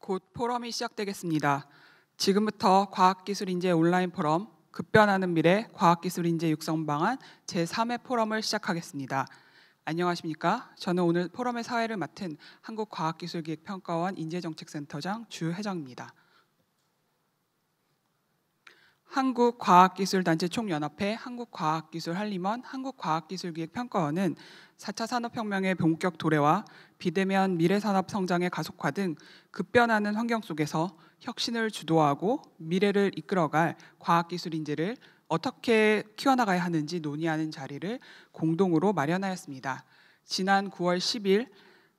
곧 포럼이 시작되겠습니다. 지금부터 과학기술인재 온라인 포럼 급변하는 미래 과학기술인재 육성 방안 제3회 포럼을 시작하겠습니다. 안녕하십니까? 저는 오늘 포럼의 사회를 맡은 한국과학기술기획평가원 인재정책센터장 주혜정입니다. 한국과학기술단체 총연합회, 한국과학기술한림원, 한국과학기술기획평가원은 4차 산업혁명의 본격 도래와 비대면 미래산업 성장의 가속화 등 급변하는 환경 속에서 혁신을 주도하고 미래를 이끌어갈 과학기술 인재를 어떻게 키워나가야 하는지 논의하는 자리를 공동으로 마련하였습니다. 지난 9월 10일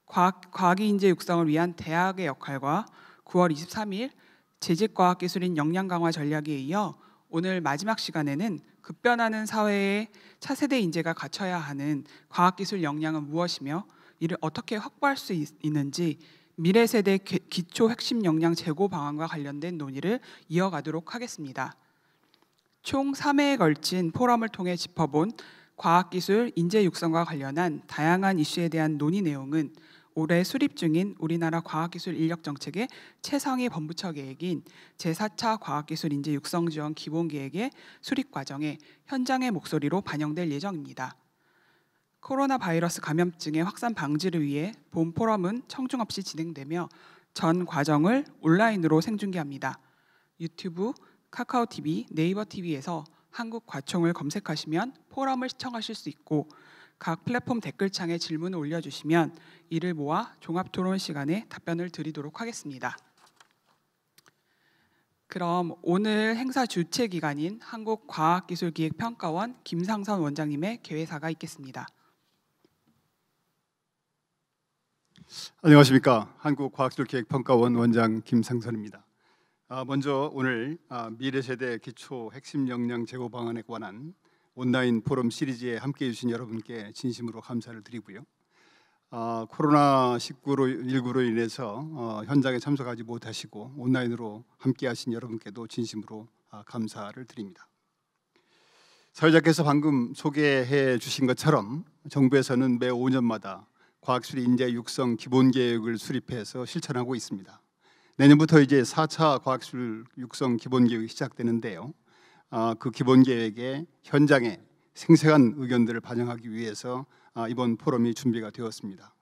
과학인 인재 육성을 위한 대학의 역할과 9월 23일 재직과학기술인 역량 강화 전략에 이어 오늘 마지막 시간에는 급변하는 사회에 차세대 인재가 갖춰야 하는 과학기술 역량은 무엇이며 이를 어떻게 확보할 수 있는지 미래 세대 기초 핵심 역량 제고 방안과 관련된 논의를 이어가도록 하겠습니다. 총 3회에 걸친 포럼을 통해 짚어본 과학기술 인재 육성과 관련한 다양한 이슈에 대한 논의 내용은 올해 수립 중인 우리나라 과학기술 인력정책의 최상위 범부처 계획인 제4차 과학기술 인재 육성 지원 기본계획의 수립 과정에 현장의 목소리로 반영될 예정입니다. 코로나 바이러스 감염증의 확산 방지를 위해 본 포럼은 청중 없이 진행되며 전 과정을 온라인으로 생중계합니다. 유튜브, 카카오TV, 네이버TV에서 한국과총을 검색하시면 포럼을 시청하실 수 있고 각 플랫폼 댓글창에 질문을 올려주시면 이를 모아 종합토론 시간에 답변을 드리도록 하겠습니다. 그럼 오늘 행사 주최 기관인 한국과학기술기획평가원 김상선 원장님의 개회사가 있겠습니다. 안녕하십니까. 한국과학기술기획평가원 원장 김상선입니다. 먼저 오늘 미래세대 기초 핵심 역량 제고 방안에 관한 온라인 포럼 시리즈에 함께해 주신 여러분께 진심으로 감사를 드리고요. 코로나19로 인해서 현장에 참석하지 못하시고 온라인으로 함께하신 여러분께도 진심으로 감사를 드립니다. 사회자께서 방금 소개해 주신 것처럼 정부에서는 매 5년마다 과학기술 인재 육성 기본계획을 수립해서 실천하고 있습니다. 내년부터 이제 4차 과학기술 육성 기본계획이 시작되는데요. 그 기본계획의 현장에 생생한 의견들을 반영하기 위해서 이번 포럼이 준비가 되었습니다.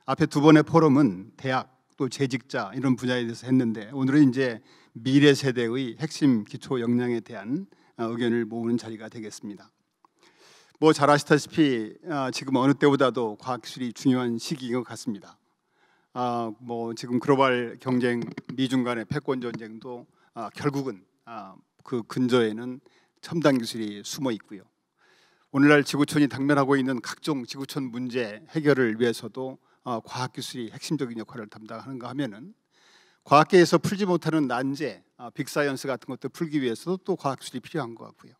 앞에 두 번의 포럼은 대학 또 재직자 이런 분야에 대해서 했는데 오늘은 이제 미래 세대의 핵심 기초 역량에 대한 의견을 모으는 자리가 되겠습니다. 뭐 잘 아시다시피 지금 어느 때보다도 과학기술이 중요한 시기인 것 같습니다. 뭐 지금 글로벌 경쟁 미중 간의 패권 전쟁도 결국은 그 근저에는 첨단 기술이 숨어 있고요. 오늘날 지구촌이 당면하고 있는 각종 지구촌 문제 해결을 위해서도 과학기술이 핵심적인 역할을 담당하는가 하면은 과학계에서 풀지 못하는 난제, 빅사이언스 같은 것들 풀기 위해서도 또 과학기술이 필요한 것 같고요.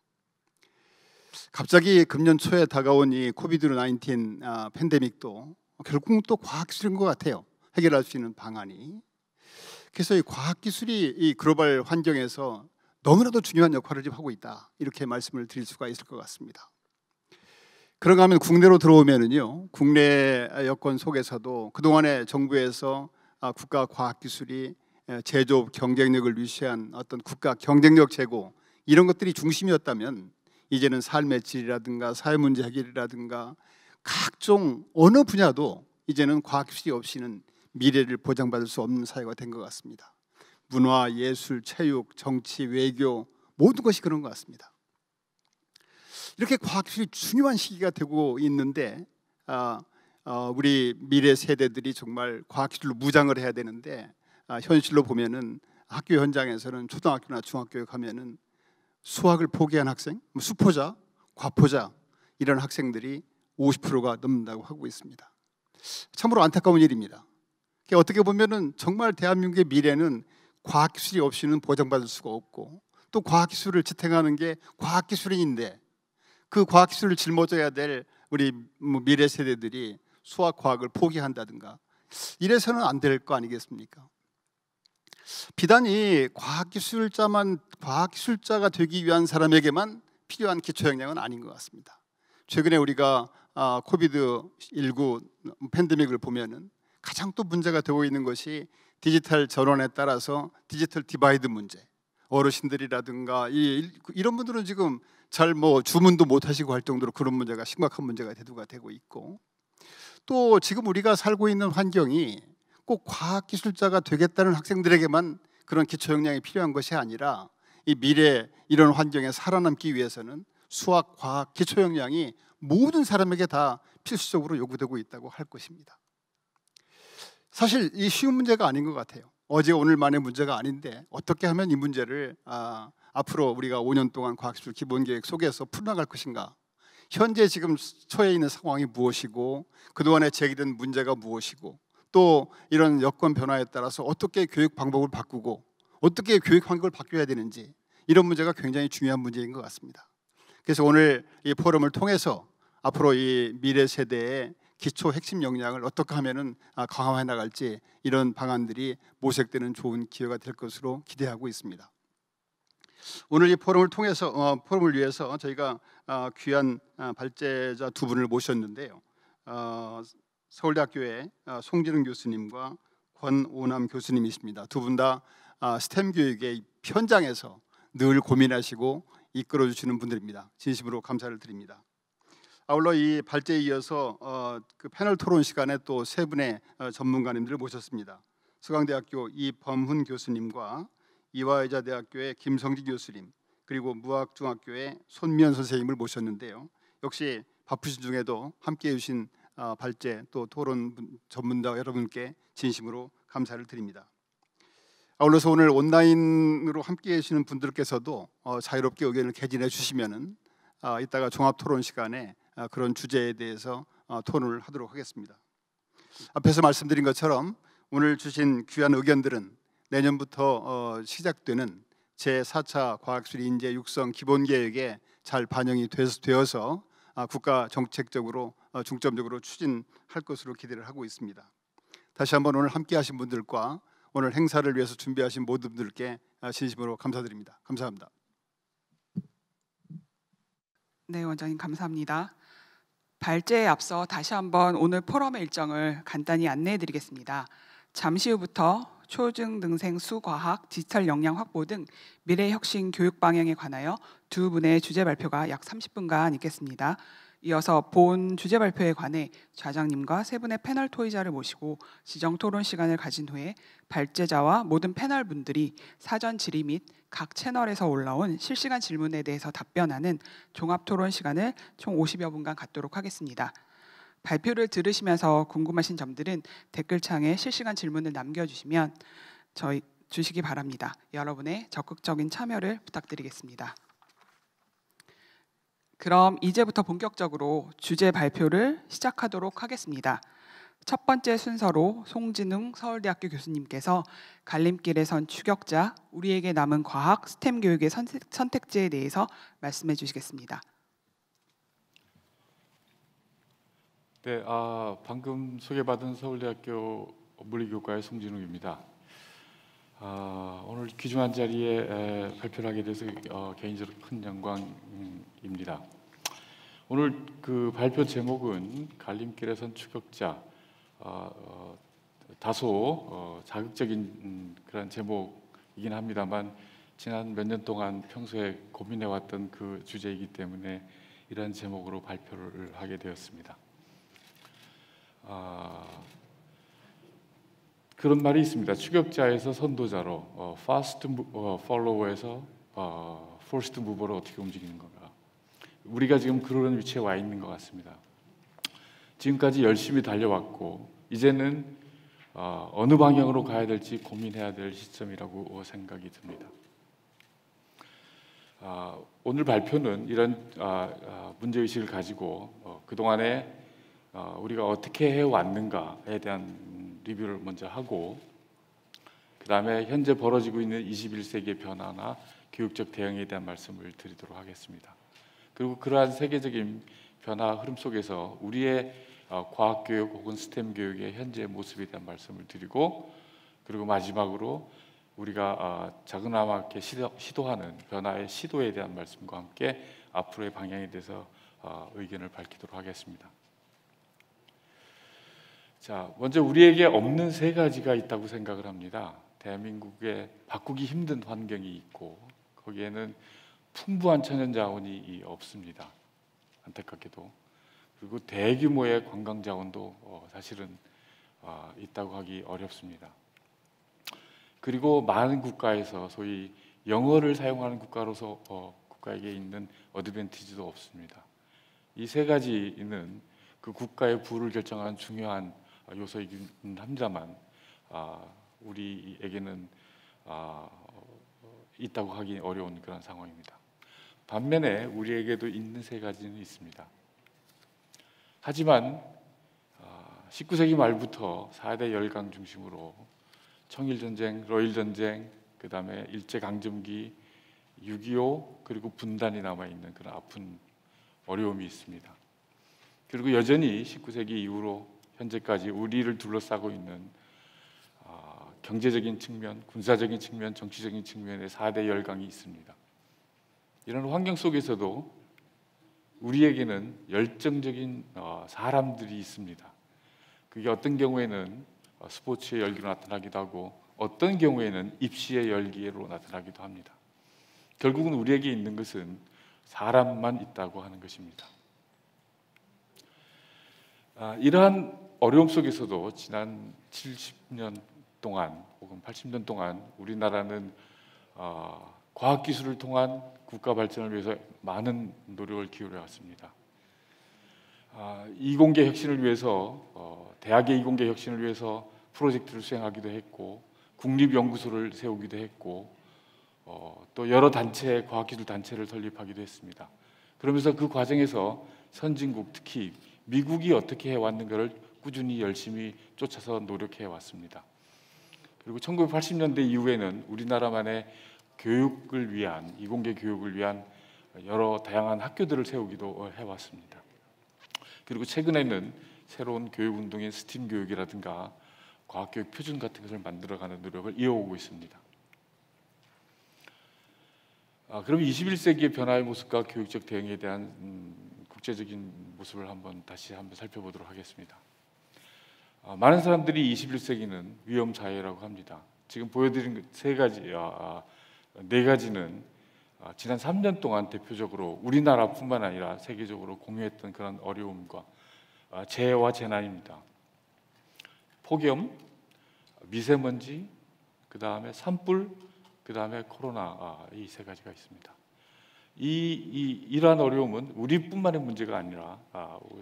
갑자기 금년 초에 다가온 이 코비드-19 팬데믹도 결국은 또 과학기술인 것 같아요. 해결할 수 있는 방안이. 그래서 이 과학기술이 이 글로벌 환경에서 너무나도 중요한 역할을 지금 하고 있다. 이렇게 말씀을 드릴 수가 있을 것 같습니다. 그런가 하면 국내로 들어오면은요. 국내 여건 속에서도 그동안에 정부에서 국가 과학기술이 제조업 경쟁력을 유지한 어떤 국가 경쟁력 제고 이런 것들이 중심이었다면 이제는 삶의 질이라든가 사회문제 해결이라든가 각종 어느 분야도 이제는 과학기술이 없이는 미래를 보장받을 수 없는 사회가 된 것 같습니다. 문화, 예술, 체육, 정치, 외교 모든 것이 그런 것 같습니다. 이렇게 과학기술이 중요한 시기가 되고 있는데 우리 미래 세대들이 정말 과학기술로 무장을 해야 되는데 현실로 보면은 학교 현장에서는 초등학교나 중학교에 가면은 수학을 포기한 학생, 수포자, 과포자 이런 학생들이 50%가 넘는다고 하고 있습니다. 참으로 안타까운 일입니다. 어떻게 보면은 정말 대한민국의 미래는 과학기술이 없이는 보장받을 수가 없고 또 과학기술을 지탱하는 게 과학기술인인데 그 과학기술을 짊어져야 될 우리 미래 세대들이 수학, 과학을 포기한다든가 이래서는 안 될 거 아니겠습니까? 비단이 과학기술자가 되기 위한 사람에게만 필요한 기초 역량은 아닌 것 같습니다. 최근에 우리가 코비드-19 팬데믹을 보면은 가장 또 문제가 되고 있는 것이 디지털 전환에 따라서 디지털 디바이드 문제, 어르신들이라든가 이런 분들은 지금 잘 뭐 주문도 못 하시고 할 정도로 그런 문제가 심각한 문제가 대두가 되고 있고, 또 지금 우리가 살고 있는 환경이 꼭 과학기술자가 되겠다는 학생들에게만 그런 기초 역량이 필요한 것이 아니라 이 미래 이런 환경에 살아남기 위해서는 수학, 과학, 기초 역량이 모든 사람에게 다 필수적으로 요구되고 있다고 할 것입니다. 사실 이 쉬운 문제가 아닌 것 같아요. 어제 오늘만의 문제가 아닌데 어떻게 하면 이 문제를 앞으로 우리가 5년 동안 과학기술 기본계획 속에서 풀어나갈 것인가, 현재 지금 처해 있는 상황이 무엇이고 그동안에 제기된 문제가 무엇이고 또 이런 여건 변화에 따라서 어떻게 교육 방법을 바꾸고 어떻게 교육 환경을 바뀌어야 되는지, 이런 문제가 굉장히 중요한 문제인 것 같습니다. 그래서 오늘 이 포럼을 통해서 앞으로 이 미래 세대의 기초 핵심 역량을 어떻게 하면은 강화해 나갈지, 이런 방안들이 모색되는 좋은 기회가 될 것으로 기대하고 있습니다. 오늘 이 포럼을 통해서 포럼을 위해서 저희가 귀한 발제자 두 분을 모셨는데요. 서울대학교의 송진웅 교수님과 권오남 교수님이십니다. 두 분 다 스템 교육의 현장에서 늘 고민하시고 이끌어 주시는 분들입니다. 진심으로 감사를 드립니다. 아울러 이 발제에 이어서 그 패널 토론 시간에 또 세 분의 전문가님들을 모셨습니다. 서강대학교 이범훈 교수님과 이화여자대학교의 김성진 교수님, 그리고 무학중학교의 손미연 선생님을 모셨는데요. 역시 바쁘신 중에도 함께해 주신 발제 또 토론 전문가 여러분께 진심으로 감사를 드립니다. 아울러서 오늘 온라인으로 함께해 주시는 분들께서도 자유롭게 의견을 개진해 주시면은 이따가 종합 토론 시간에 그런 주제에 대해서 토론을 하도록 하겠습니다. 앞에서 말씀드린 것처럼 오늘 주신 귀한 의견들은 내년부터 시작되는 제4차 과학기술 인재 육성 기본계획에 잘 반영이 되어서 국가 정책적으로 중점적으로 추진할 것으로 기대를 하고 있습니다. 다시 한번 오늘 함께하신 분들과 오늘 행사를 위해서 준비하신 모든 분들께 진심으로 감사드립니다. 감사합니다. 네, 원장님 감사합니다. 발제에 앞서 다시 한번 오늘 포럼의 일정을 간단히 안내해 드리겠습니다. 잠시 후부터 초중등생 수과학, 디지털 역량 확보 등 미래 혁신 교육 방향에 관하여 두 분의 주제 발표가 약 30분간 있겠습니다. 이어서 본 주제 발표에 관해 좌장님과 세 분의 패널 토의자를 모시고 지정 토론 시간을 가진 후에 발제자와 모든 패널 분들이 사전 질의 및 각 채널에서 올라온 실시간 질문에 대해서 답변하는 종합 토론 시간을 총 50여 분간 갖도록 하겠습니다. 발표를 들으시면서 궁금하신 점들은 댓글창에 실시간 질문을 남겨주시면 주시기 바랍니다. 여러분의 적극적인 참여를 부탁드리겠습니다. 그럼 이제부터 본격적으로 주제 발표를 시작하도록 하겠습니다. 첫 번째 순서로 송진웅 서울대학교 교수님께서 갈림길에 선 추격자, 우리에게 남은 과학 스템 교육의 선택지에 대해서 말씀해 주시겠습니다. 네, 방금 소개받은 서울대학교 물리교과의 송진웅입니다. 오늘 귀중한 자리에 발표를 하게 돼서 개인적으로 큰 영광입니다. 오늘 그 발표 제목은 갈림길에 선 추격자, 다소 자극적인 그런 제목이긴 합니다만 지난 몇 년 동안 평소에 고민해왔던 그 주제이기 때문에 이런 제목으로 발표를 하게 되었습니다. 그런 말이 있습니다. 추격자에서 선도자로, fast follower에서 first mover로 어떻게 움직이는 건가. 우리가 지금 그런 위치에 와 있는 것 같습니다. 지금까지 열심히 달려왔고 이제는 어느 방향으로 가야 될지 고민해야 될 시점이라고 생각이 듭니다. 오늘 발표는 이런 문제의식을 가지고 그동안에 우리가 어떻게 해왔는가에 대한 리뷰를 먼저 하고, 그 다음에 현재 벌어지고 있는 21세기의 변화나 교육적 대응에 대한 말씀을 드리도록 하겠습니다. 그리고 그러한 세계적인 변화 흐름 속에서 우리의 과학교육 혹은 스템 교육의 현재 모습에 대한 말씀을 드리고, 그리고 마지막으로 우리가 자그마하게 시도하는 변화의 시도에 대한 말씀과 함께 앞으로의 방향에 대해서 의견을 밝히도록 하겠습니다. 자, 먼저 우리에게 없는 세 가지가 있다고 생각을 합니다. 대한민국에 바꾸기 힘든 환경이 있고 거기에는 풍부한 천연 자원이 없습니다. 안타깝게도. 그리고 대규모의 관광 자원도 사실은 있다고 하기 어렵습니다. 그리고 많은 국가에서 소위 영어를 사용하는 국가로서 국가에게 있는 어드밴티지도 없습니다. 이 세 가지는 그 국가의 부를 결정하는 중요한 요소이긴 합니다만 우리에게는 있다고 하기 어려운 그런 상황입니다. 반면에 우리에게도 있는 세 가지는 있습니다. 하지만 19세기 말부터 4대 열강 중심으로 청일전쟁, 러일전쟁, 그 다음에 일제강점기, 6.25 그리고 분단이 남아있는 그런 아픈 어려움이 있습니다. 그리고 여전히 19세기 이후로 현재까지 우리를 둘러싸고 있는 경제적인 측면, 군사적인 측면, 정치적인 측면의 4대 열강이 있습니다. 이런 환경 속에서도 우리에게는 열정적인 사람들이 있습니다. 그게 어떤 경우에는 스포츠의 열기로 나타나기도 하고 어떤 경우에는 입시의 열기로 나타나기도 합니다. 결국은 우리에게 있는 것은 사람만 있다고 하는 것입니다. 이러한 어려움 속에서도 지난 70년 동안 혹은 80년 동안 우리나라는 과학기술을 통한 국가 발전을 위해서 많은 노력을 기울여 왔습니다. 이공계 혁신을 위해서 대학의 이공계 혁신을 위해서 프로젝트를 수행하기도 했고 국립연구소를 세우기도 했고 또 여러 단체 과학기술 단체를 설립하기도 했습니다. 그러면서 그 과정에서 선진국 특히 미국이 어떻게 해왔는가를 꾸준히 열심히 쫓아서 노력해 왔습니다. 그리고 1980년대 이후에는 우리나라만의 교육을 위한 이공계 교육을 위한 여러 다양한 학교들을 세우기도 해왔습니다. 그리고 최근에는 새로운 교육 운동인 스팀 교육이라든가 과학교육 표준 같은 것을 만들어가는 노력을 이어오고 있습니다. 그럼 21세기의 변화의 모습과 교육적 대응에 대한 국제적인 모습을 다시 한번 살펴보도록 하겠습니다. 많은 사람들이 21세기는 위험 사회라고 합니다. 지금 보여드린 네 가지는 지난 3년 동안 대표적으로 우리나라뿐만 아니라 세계적으로 공유했던 그런 어려움과 재해와 재난입니다. 폭염, 미세먼지, 그 다음에 산불, 그 다음에 코로나, 이 세 가지가 있습니다. 이러한 어려움은 우리뿐만의 문제가 아니라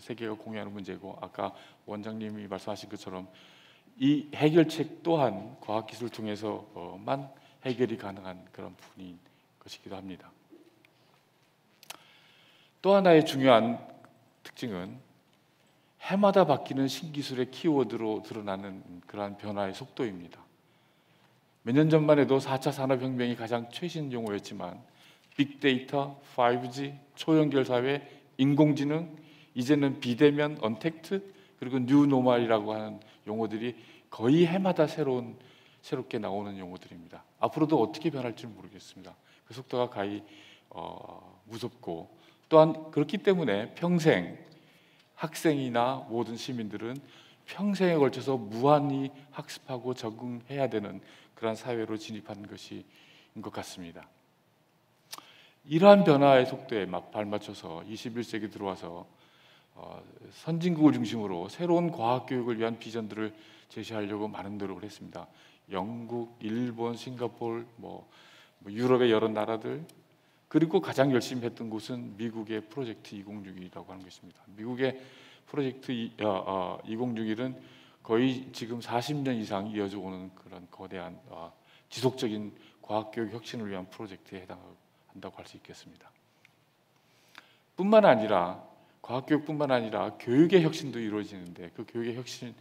세계가 공유하는 문제고 아까 원장님이 말씀하신 것처럼 이 해결책 또한 과학기술을 통해서만 해결이 가능한 그런 부분인 것이기도 합니다. 또 하나의 중요한 특징은 해마다 바뀌는 신기술의 키워드로 드러나는 그러한 변화의 속도입니다. 몇 년 전만 해도 4차 산업혁명이 가장 최신 용어였지만 빅데이터, 5G, 초연결 사회, 인공지능, 이제는 비대면, 언택트, 그리고 뉴노멀이라고 하는 용어들이 거의 해마다 새롭게 나오는 용어들입니다. 앞으로도 어떻게 변할지 모르겠습니다. 그 속도가 가히 무섭고 또한 그렇기 때문에 평생 학생이나 모든 시민들은 평생에 걸쳐서 무한히 학습하고 적응해야 되는 그런 사회로 진입하는 것인 것 같습니다. 이러한 변화의 속도에 발맞춰서 21세기 들어와서 선진국을 중심으로 새로운 과학교육을 위한 비전들을 제시하려고 많은 노력을 했습니다. 영국, 일본, 싱가포르, 유럽의 여러 나라들 그리고 가장 열심히 했던 곳은 미국의 프로젝트 2061이라고 하는 것입니다. 미국의 프로젝트 2061은 거의 지금 40년 이상 이어져 오는 그런 거대한 지속적인 과학교육 혁신을 위한 프로젝트에 해당한다고 할 수 있겠습니다. 뿐만 아니라 과학교육뿐만 아니라 교육의 혁신도 이루어지는데 그 교육의 혁신의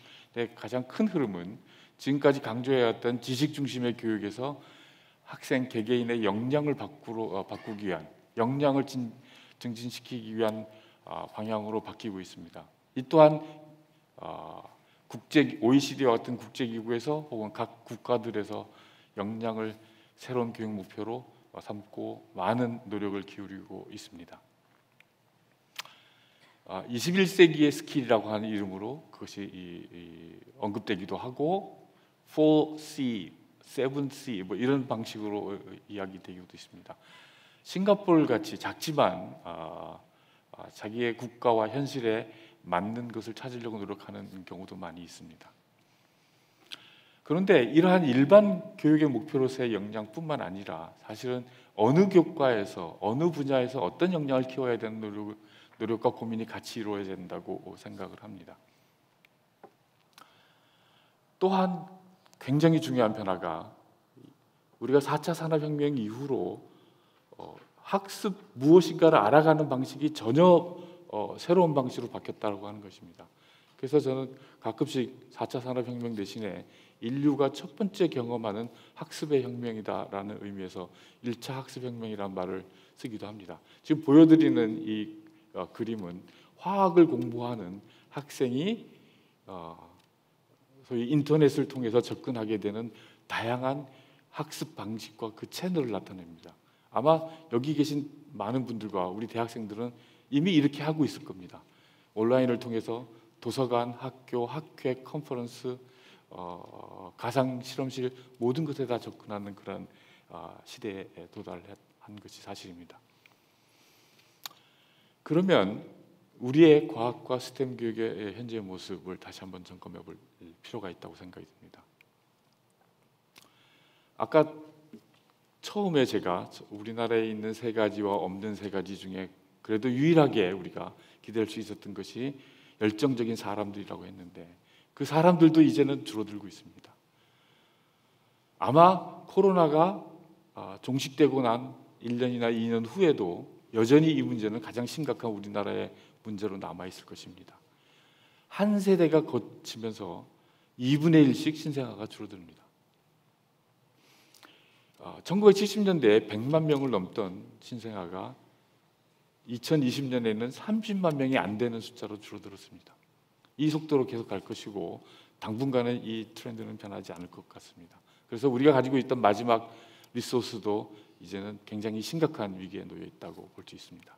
가장 큰 흐름은 지금까지 강조해왔던 지식 중심의 교육에서 학생 개개인의 역량을 바꾸기 위한 역량을 증진시키기 위한 방향으로 바뀌고 있습니다. 이 또한 OECD와 같은 국제기구에서 혹은 각 국가들에서 역량을 새로운 교육 목표로 삼고 많은 노력을 기울이고 있습니다. 21세기의 스킬이라고 하는 이름으로 그것이 언급되기도 하고 4C, 7C 뭐 이런 방식으로 이야기되기도 있습니다. 싱가포르 같이 작지만 자기의 국가와 현실에 맞는 것을 찾으려고 노력하는 경우도 많이 있습니다. 그런데 이러한 일반 교육의 목표로서의 역량뿐만 아니라 사실은 어느 교과에서 어느 분야에서 어떤 역량을 키워야 되는 노력과 고민이 같이 이루어져야 된다고 생각을 합니다. 또한 굉장히 중요한 변화가 우리가 4차 산업혁명 이후로 학습 무엇인가를 알아가는 방식이 전혀 새로운 방식으로 바뀌었다고 하는 것입니다. 그래서 저는 가끔씩 4차 산업혁명 대신에 인류가 첫 번째 경험하는 학습의 혁명이다라는 의미에서 1차 학습혁명이라는 말을 쓰기도 합니다. 지금 보여드리는 이 그림은 화학을 공부하는 학생이 소위 인터넷을 통해서 접근하게 되는 다양한 학습 방식과 그 채널을 나타냅니다. 아마 여기 계신 많은 분들과 우리 대학생들은 이미 이렇게 하고 있을 겁니다. 온라인을 통해서 도서관, 학교, 학회, 컨퍼런스, 가상 실험실 모든 것에 다 접근하는 그런 시대에 도달한 것이 사실입니다. 그러면 우리의 과학과 스템 교육의 현재의 모습을 다시 한번 점검해 볼 필요가 있다고 생각이 듭니다. 아까 처음에 제가 우리나라에 있는 3가지와 없는 3가지 중에 그래도 유일하게 우리가 기대할 수 있었던 것이 열정적인 사람들이라고 했는데 그 사람들도 이제는 줄어들고 있습니다. 아마 코로나가 종식되고 난 1년이나 2년 후에도 여전히 이 문제는 가장 심각한 우리나라의 문제로 남아있을 것입니다. 한 세대가 거치면서 2분의 1씩 신생아가 줄어듭니다. 1970년대에 100만 명을 넘던 신생아가 2020년에는 30만 명이 안 되는 숫자로 줄어들었습니다. 이 속도로 계속 갈 것이고 당분간은 이 트렌드는 변하지 않을 것 같습니다. 그래서 우리가 가지고 있던 마지막 리소스도 이제는 굉장히 심각한 위기에 놓여 있다고 볼 수 있습니다.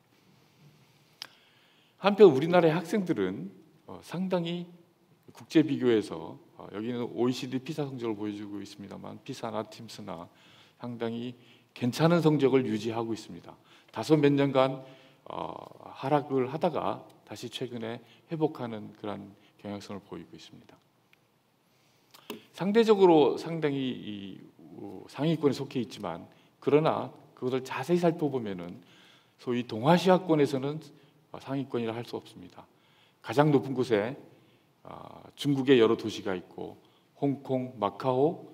한편 우리나라의 학생들은 상당히 국제 비교에서 여기는 OECD 피사 성적을 보여주고 있습니다만 피사나 팀스나 상당히 괜찮은 성적을 유지하고 있습니다. 다소 몇 년간 하락을 하다가 다시 최근에 회복하는 그런 경향성을 보이고 있습니다. 상대적으로 상당히 상위권에 속해 있지만 그러나 그것을 자세히 살펴보면은 소위 동아시아권에서는 상위권이라 할 수 없습니다. 가장 높은 곳에 중국의 여러 도시가 있고 홍콩, 마카오,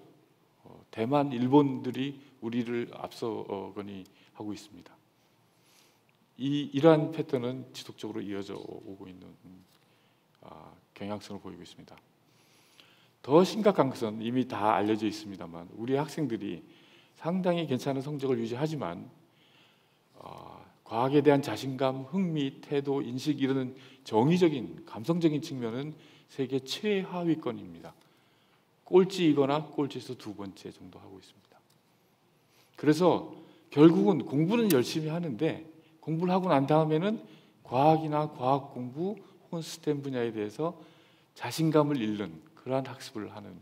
대만, 일본들이 우리를 앞서거니 하고 있습니다. 이러한 패턴은 지속적으로 이어져 오고 있는 경향성을 보이고 있습니다. 더 심각한 것은 이미 다 알려져 있습니다만 우리 학생들이 상당히 괜찮은 성적을 유지하지만 과학에 대한 자신감, 흥미, 태도, 인식 이런 정의적인 감성적인 측면은 세계 최하위권입니다. 꼴찌이거나 꼴찌에서 2번째 정도 하고 있습니다. 그래서 결국은 공부는 열심히 하는데 공부를 하고 난 다음에는 과학이나 과학 공부 혹은 스템 분야에 대해서 자신감을 잃는 그러한 학습을 하는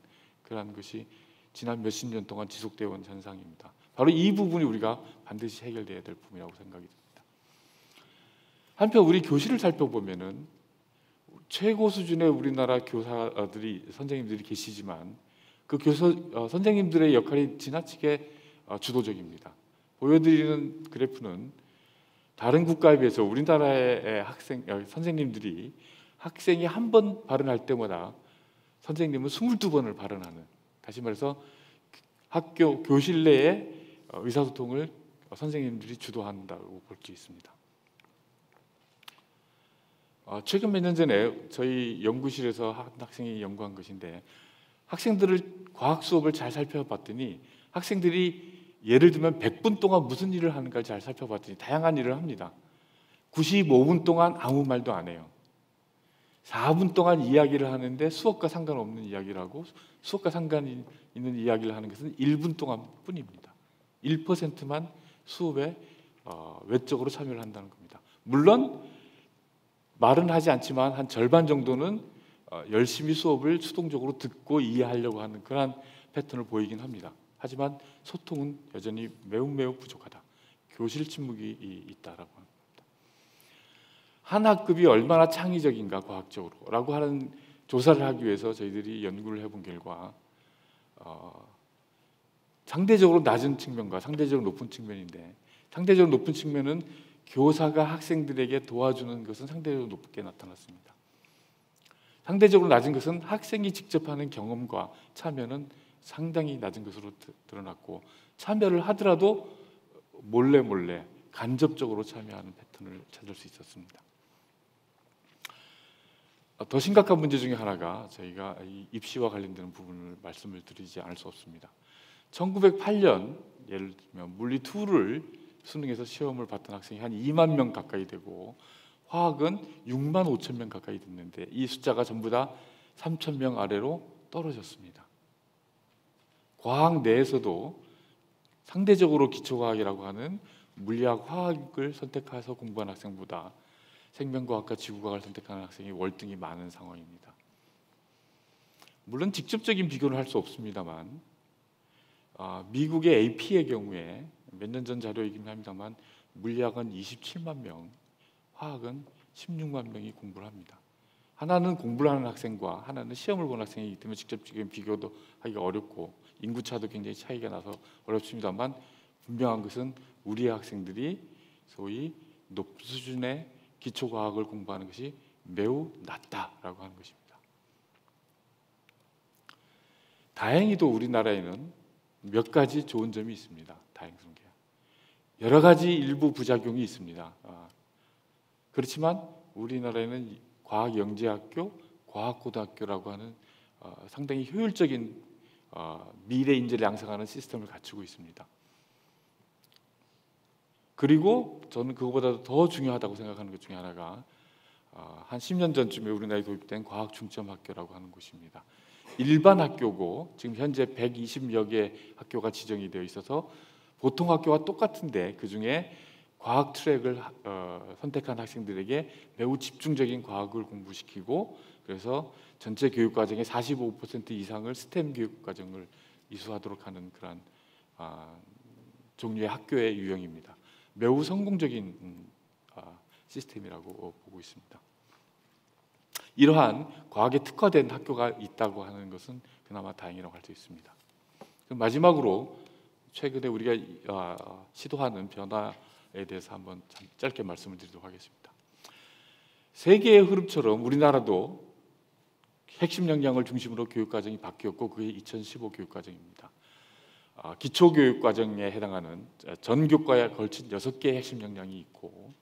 그러한 것이 지난 몇십 년 동안 지속되어 온 현상입니다. 바로 이 부분이 우리가 반드시 해결돼야 될 부분이라고 생각이 듭니다. 한편 우리 교실을 살펴보면은 최고 수준의 우리나라 교사들이 선생님들이 계시지만 그 선생님들의 역할이 지나치게 주도적입니다. 보여드리는 그래프는 다른 국가에 비해서 우리나라의 선생님들이 학생이 한 번 발언할 때마다 선생님은 22번을 발언하는, 다시 말해서 학교 교실 내에 의사소통을 선생님들이 주도한다고 볼 수 있습니다. 최근 몇 년 전에 저희 연구실에서 한 학생이 연구한 것인데 학생들을 과학 수업을 잘 살펴봤더니 학생들이 예를 들면 100분 동안 무슨 일을 하는가를 잘 살펴봤더니 다양한 일을 합니다. 95분 동안 아무 말도 안 해요. 4분 동안 이야기를 하는데 수업과 상관없는 이야기를 하고 수업과 상관 있는 이야기를 하는 것은 1분 동안 뿐입니다. 1%만 수업에 외적으로 참여를 한다는 겁니다. 물론 말은 하지 않지만 한 절반 정도는 열심히 수업을 수동적으로 듣고 이해하려고 하는 그런 패턴을 보이긴 합니다. 하지만 소통은 여전히 매우 부족하다. 교실 침묵이 있다라고 합니다. 한 학급이 얼마나 창의적인가 과학적으로라고 하는 조사를 하기 위해서 저희들이 연구를 해본 결과 상대적으로 낮은 측면과 상대적으로 높은 측면인데, 상대적으로 높은 측면은 교사가 학생들에게 도와주는 것은 상대적으로 높게 나타났습니다. 상대적으로 낮은 것은 학생이 직접 하는 경험과 참여는 상당히 낮은 것으로 드러났고, 참여를 하더라도 몰래 간접적으로 참여하는 패턴을 찾을 수 있었습니다. 더 심각한 문제 중에 하나가 저희가 이 입시와 관련되는 부분을 말씀을 드리지 않을 수 없습니다. 1908년 예를 들면 물리 2를 수능에서 시험을 봤던 학생이 한 2만 명 가까이 되고 화학은 6만 5천 명 가까이 됐는데 이 숫자가 전부 다 3천 명 아래로 떨어졌습니다. 과학 내에서도 상대적으로 기초과학이라고 하는 물리학, 화학을 선택해서 공부한 학생보다 생명과학과 지구과학을 선택하는 학생이 월등히 많은 상황입니다. 물론 직접적인 비교를 할 수 없습니다만 미국의 AP의 경우에 몇 년 전 자료이긴 합니다만 물리학은 27만 명, 화학은 16만 명이 공부를 합니다. 하나는 공부를 하는 학생과 하나는 시험을 보는 학생이기 때문에 직접적인 비교도 하기가 어렵고 인구차도 굉장히 차이가 나서 어렵습니다만 분명한 것은 우리 학생들이 소위 높은 수준의 기초과학을 공부하는 것이 매우 낮다라고 하는 것입니다. 다행히도 우리나라에는 몇 가지 좋은 점이 있습니다. 다행스러운 게 여러 가지 일부 부작용이 있습니다. 그렇지만 우리나라에는 과학영재학교, 과학고등학교라고 하는 상당히 효율적인 미래 인재를 양성하는 시스템을 갖추고 있습니다. 그리고 저는 그것보다 더 중요하다고 생각하는 것 중에 하나가 한 10년 전쯤에 우리나라에 도입된 과학중점학교라고 하는 곳입니다. 일반 학교고 지금 현재 120여 개 학교가 지정이 되어 있어서 보통 학교와 똑같은데 그중에 과학 트랙을 선택한 학생들에게 매우 집중적인 과학을 공부시키고 그래서 전체 교육 과정의 45% 이상을 스템 교육 과정을 이수하도록 하는 그런 종류의 학교의 유형입니다. 매우 성공적인 시스템이라고 보고 있습니다. 이러한 과학에 특화된 학교가 있다고 하는 것은 그나마 다행이라고 할 수 있습니다. 마지막으로 최근에 우리가 시도하는 변화에 대해서 한번 짧게 말씀을 드리도록 하겠습니다. 세계의 흐름처럼 우리나라도 핵심 역량을 중심으로 교육과정이 바뀌었고 그게 2015 교육과정입니다. 기초교육과정에 해당하는 전교과에 걸친 6개의 핵심 역량이 있고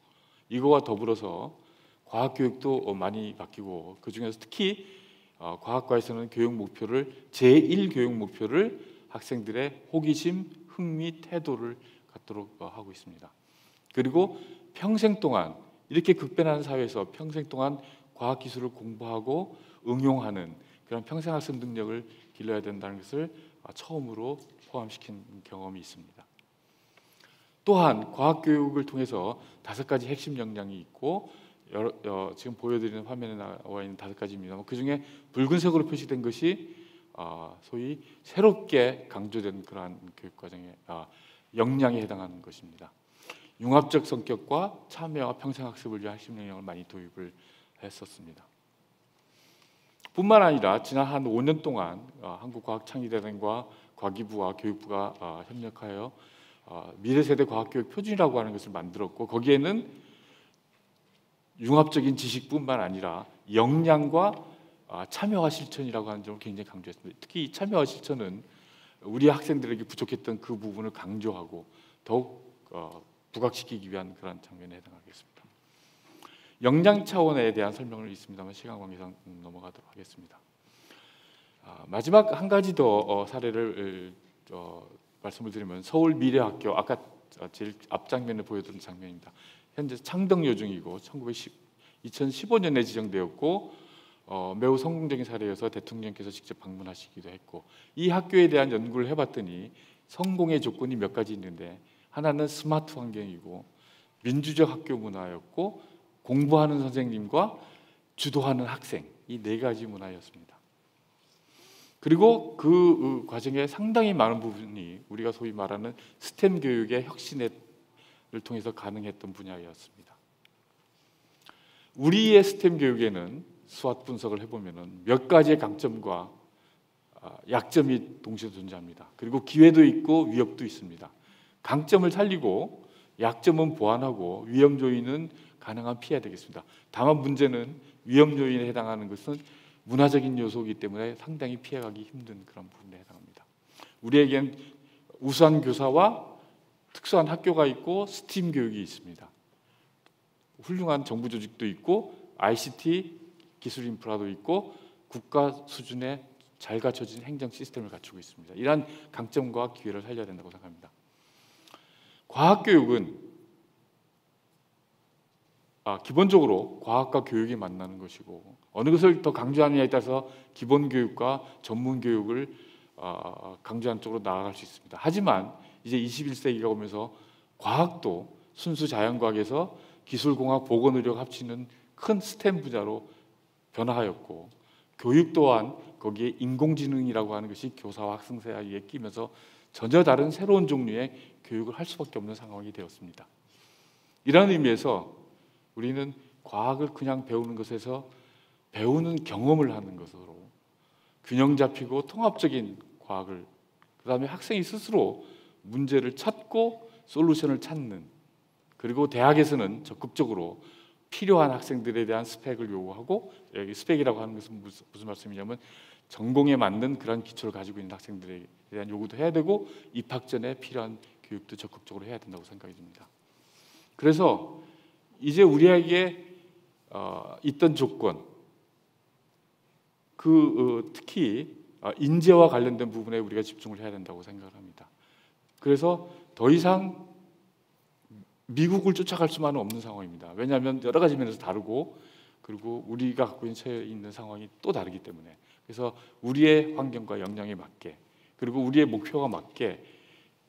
이거와 더불어서 과학교육도 많이 바뀌고 그중에서 특히 과학과에서는 교육 목표를 제1교육 목표를 학생들의 호기심, 흥미, 태도를 갖도록 하고 있습니다. 그리고 평생 동안 이렇게 급변하는 사회에서 평생 동안 과학기술을 공부하고 응용하는 그런 평생학습 능력을 길러야 된다는 것을 처음으로 포함시킨 경험이 있습니다. 또한 과학교육을 통해서 5가지 핵심 역량이 있고 지금 보여드리는 화면에 나와 있는 5가지입니다. 그 중에 붉은색으로 표시된 것이 소위 새롭게 강조된 그러한 교육과정의 역량에 해당하는 것입니다. 융합적 성격과 참여와 평생학습을 위한 핵심 역량을 많이 도입을 했었습니다. 뿐만 아니라 지난 한 5년 동안 한국과학창의대학과 과기부와 교육부가 협력하여 미래세대 과학교육 표준이라고 하는 것을 만들었고 거기에는 융합적인 지식뿐만 아니라 역량과 참여와 실천이라고 하는 점을 굉장히 강조했습니다. 특히 이 참여와 실천은 우리 학생들에게 부족했던 그 부분을 강조하고 더욱 부각시키기 위한 그런 장면에 해당하겠습니다. 역량 차원에 대한 설명을 있습니다만 시간 관계상 넘어가도록 하겠습니다. 마지막 한 가지 더 사례를 말씀을 드리면 서울 미래학교 아까 제일 앞장면에 보여드린 장면입니다. 현재 창덕여 중이고 2015년에 지정되었고 매우 성공적인 사례여서 대통령께서 직접 방문하시기도 했고 이 학교에 대한 연구를 해봤더니 성공의 조건이 몇 가지 있는데 하나는 스마트 환경이고 민주적 학교 문화였고 공부하는 선생님과 주도하는 학생, 이 네 가지 문화였습니다. 그리고 그 과정에 상당히 많은 부분이 우리가 소위 말하는 스템 교육의 혁신을 통해서 가능했던 분야였습니다. 우리의 스템 교육에는 수학 분석을 해보면 몇 가지의 강점과 약점이 동시에 존재합니다. 그리고 기회도 있고 위협도 있습니다. 강점을 살리고 약점은 보완하고 위험 요인은 가능한 피해야 되겠습니다. 다만 문제는 위험 요인에 해당하는 것은 문화적인 요소이기 때문에 상당히 피해가기 힘든 그런 부분에 해당합니다. 우리에겐 우수한 교사와 특수한 학교가 있고 스팀 교육이 있습니다. 훌륭한 정부 조직도 있고 ICT 기술 인프라도 있고 국가 수준의 잘 갖춰진 행정 시스템을 갖추고 있습니다. 이러한 강점과 기회를 살려야 된다고 생각합니다. 과학교육은 기본적으로 과학과 교육이 만나는 것이고 어느 것을 더 강조하느냐에 따라서 기본교육과 전문교육을 강조하는 쪽으로 나아갈 수 있습니다. 하지만 이제 21세기가 오면서 과학도 순수 자연과학에서 기술공학, 보건의료가 합치는 큰 스템 분야로 변화하였고 교육 또한 거기에 인공지능이라고 하는 것이 교사와 학생 사이에 끼면서 전혀 다른 새로운 종류의 교육을 할 수밖에 없는 상황이 되었습니다. 이런 의미에서 우리는 과학을 그냥 배우는 것에서 배우는 경험을 하는 것으로 균형 잡히고 통합적인 과학을, 그 다음에 학생이 스스로 문제를 찾고 솔루션을 찾는, 그리고 대학에서는 적극적으로 필요한 학생들에 대한 스펙을 요구하고, 여기 스펙이라고 하는 것은 무슨 말씀이냐면 전공에 맞는 그런 기초를 가지고 있는 학생들에 대한 요구도 해야 되고 입학 전에 필요한 교육도 적극적으로 해야 된다고 생각이 듭니다. 그래서 이제 우리에게 있던 조건, 특히 인재와 관련된 부분에 우리가 집중을 해야 된다고 생각을 합니다. 그래서 더 이상 미국을 쫓아갈 수만은 없는 상황입니다. 왜냐하면 여러 가지 면에서 다르고, 그리고 우리가 갖고 있는 상황이 또 다르기 때문에, 그래서 우리의 환경과 역량에 맞게, 그리고 우리의 목표가 맞게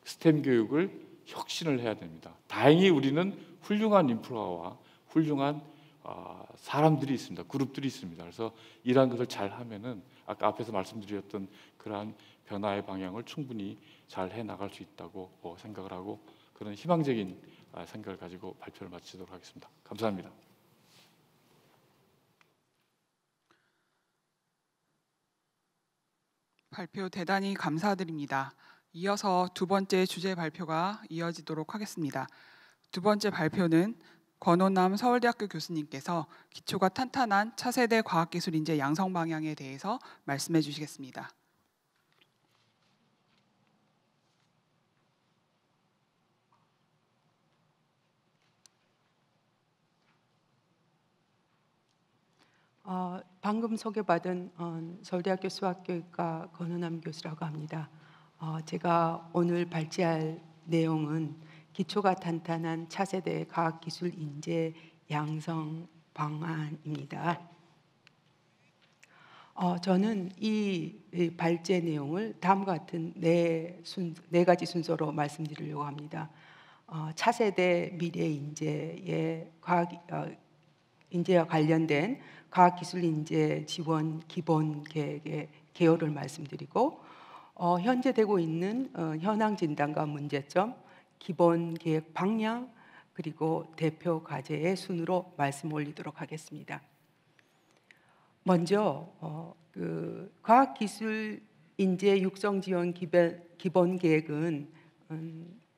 스템 교육을 혁신을 해야 됩니다. 다행히 우리는 훌륭한 인프라와 훌륭한 사람들이 있습니다. 그룹들이 있습니다. 그래서 이러한 것을 잘 하면은 아까 앞에서 말씀드렸던 그러한 변화의 방향을 충분히 잘 해 나갈 수 있다고 생각을 하고, 그런 희망적인 생각을 가지고 발표를 마치도록 하겠습니다. 감사합니다. 발표 대단히 감사드립니다. 이어서 두 번째 주제 발표가 이어지도록 하겠습니다. 두 번째 발표는 권호남 서울대학교 교수님께서 기초가 탄탄한 차세대 과학기술 인재 양성 방향에 대해서 말씀해 주시겠습니다. 방금 소개받은 서울대학교 수학교육과 권호남 교수라고 합니다. 제가 오늘 발제할 내용은 기초가 탄탄한 차세대 과학기술 인재 양성 방안입니다. 저는 이 발제 내용을 다음과 같은 네 가지 순서로 말씀드리려고 합니다. 차세대 미래 인재의 인재와 관련된 과학기술 인재 지원 기본 계획의 개요를 말씀드리고, 현재 되고 있는 현황 진단과 문제점, 기본 계획 방향, 그리고 대표 과제의 순으로 말씀 올리도록 하겠습니다. 먼저 과학기술 인재 육성 지원 기본 계획은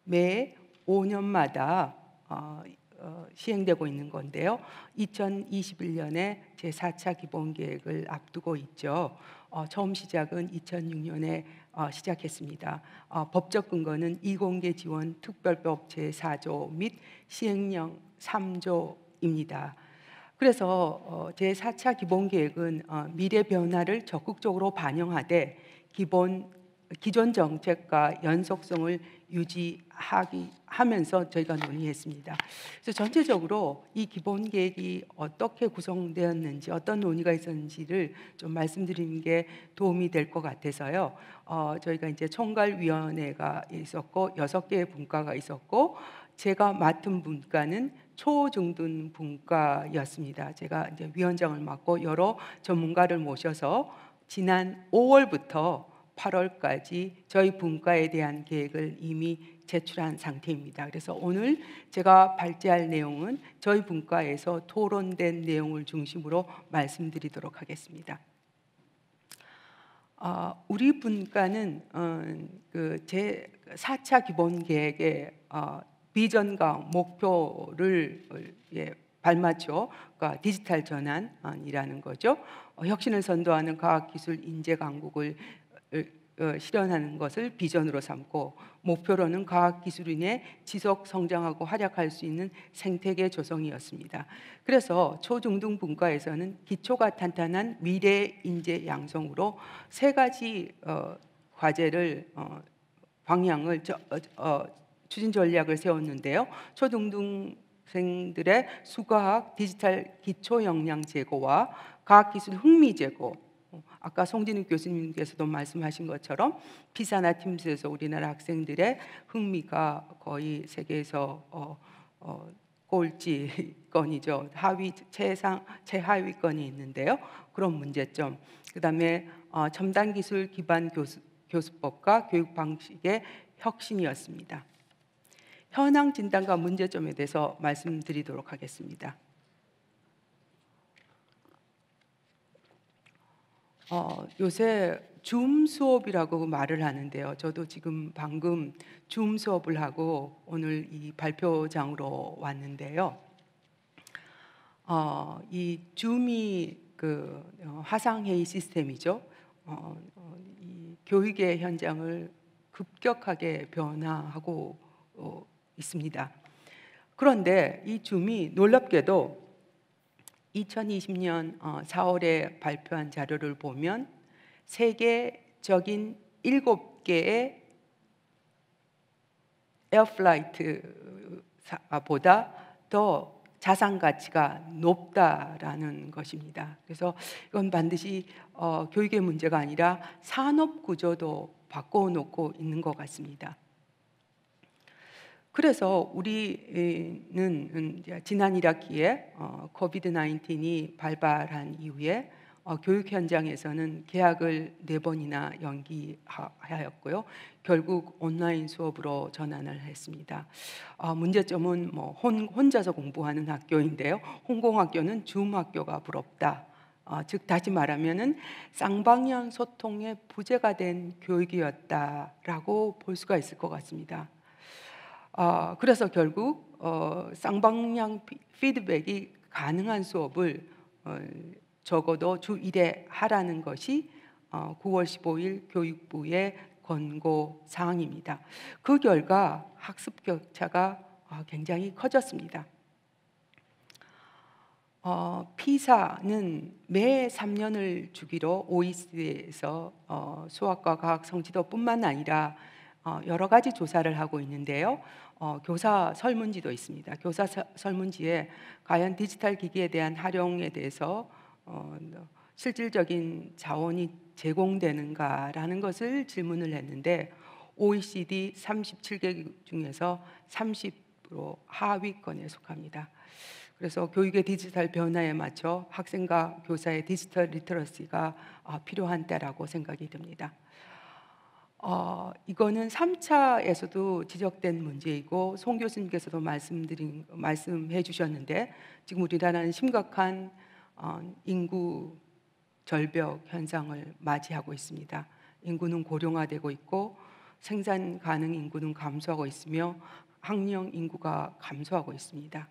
매 5년마다 시행되고 있는 건데요. 2021년에 제4차 기본계획을 앞두고 있죠. 처음 시작은 2006년에 시작했습니다. 법적 근거는 이공계 지원 특별법 제4조 및 시행령 3조입니다. 그래서 제4차 기본계획은 미래 변화를 적극적으로 반영하되 기존 정책과 연속성을 유지하면서 저희가 논의했습니다. 그래서 전체적으로 이 기본 계획이 어떻게 구성되었는지, 어떤 논의가 있었는지를 좀 말씀드리는 게 도움이 될 것 같아서요. 저희가 이제 총괄위원회가 있었고 6개의 분과가 있었고, 제가 맡은 분과는 초중등 분과였습니다. 제가 이제 위원장을 맡고 여러 전문가를 모셔서 지난 5월부터 8월까지 저희 분과에 대한 계획을 이미 제출한 상태입니다. 그래서 오늘 제가 발제할 내용은 저희 분과에서 토론된 내용을 중심으로 말씀드리도록 하겠습니다. 우리 분과는 제 4차 기본계획의 비전과 목표를 발맞춰 그러니까 디지털 전환이라는 거죠. 혁신을 선도하는 과학기술 인재 강국을 실현하는 것을 비전으로 삼고, 목표로는 과학기술인의 지속 성장하고 활약할 수 있는 생태계 조성이었습니다. 그래서 초중등 분과에서는 기초가 탄탄한 미래 인재 양성으로 세 가지 과제를 방향을 추진 전략을 세웠는데요. 초중등생들의 수과학 디지털 기초 역량 제고와 과학기술 흥미 제고, 아까 송진욱 교수님께서도 말씀하신 것처럼 피사나 팀스에서 우리나라 학생들의 흥미가 거의 세계에서 꼴찌권이죠. 최하위권이 있는데요. 그런 문제점. 그다음에 첨단 기술 기반 교수법과 교육 방식의 혁신이었습니다. 현황 진단과 문제점에 대해서 말씀드리도록 하겠습니다. 요새 줌 수업이라고 말을 하는데요. 저도 지금 방금 줌 수업을 하고 오늘 이 발표장으로 왔는데요. 이 줌이 화상 회의 시스템이죠. 이 교육의 현장을 급격하게 변화하고 있습니다. 그런데 이 줌이 놀랍게도 2020년 4월에 발표한 자료를 보면 세계적인 7개의 에어플라이트보다 더 자산 가치가 높다라는 것입니다. 그래서 이건 반드시 교육의 문제가 아니라 산업 구조도 바꿔놓고 있는 것 같습니다. 그래서 우리는 지난 1학기에 코비드-19이 발발한 이후에 교육 현장에서는 개학을 4번이나 연기하였고요. 결국 온라인 수업으로 전환을 했습니다. 문제점은 혼자서 공부하는 학교인데요. 홍콩학교는 줌 학교가 부럽다. 즉 다시 말하면은 쌍방향 소통의 부재가 된 교육이었다라고 볼 수가 있을 것 같습니다. 그래서 결국 쌍방향 피드백이 가능한 수업을 적어도 주 1회 하라는 것이 9월 15일 교육부의 권고 사항입니다. 그 결과 학습 격차가 굉장히 커졌습니다. 피사는 매 3년을 주기로 OECD에서 수학과 과학 성취도뿐만 아니라 여러 가지 조사를 하고 있는데요. 교사 설문지도 있습니다. 교사 설문지에 과연 디지털 기기에 대한 활용에 대해서 실질적인 자원이 제공되는가라는 것을 질문을 했는데 OECD 37개 중에서 30% 하위권에 속합니다. 그래서 교육의 디지털 변화에 맞춰 학생과 교사의 디지털 리터러시가 필요한 때라고 생각이 듭니다. 이거는 3차에서도 지적된 문제이고 송 교수님께서도 말씀해 주셨는데 지금 우리나라는 심각한 인구 절벽 현상을 맞이하고 있습니다. 인구는 고령화되고 있고 생산 가능 인구는 감소하고 있으며 학령 인구가 감소하고 있습니다.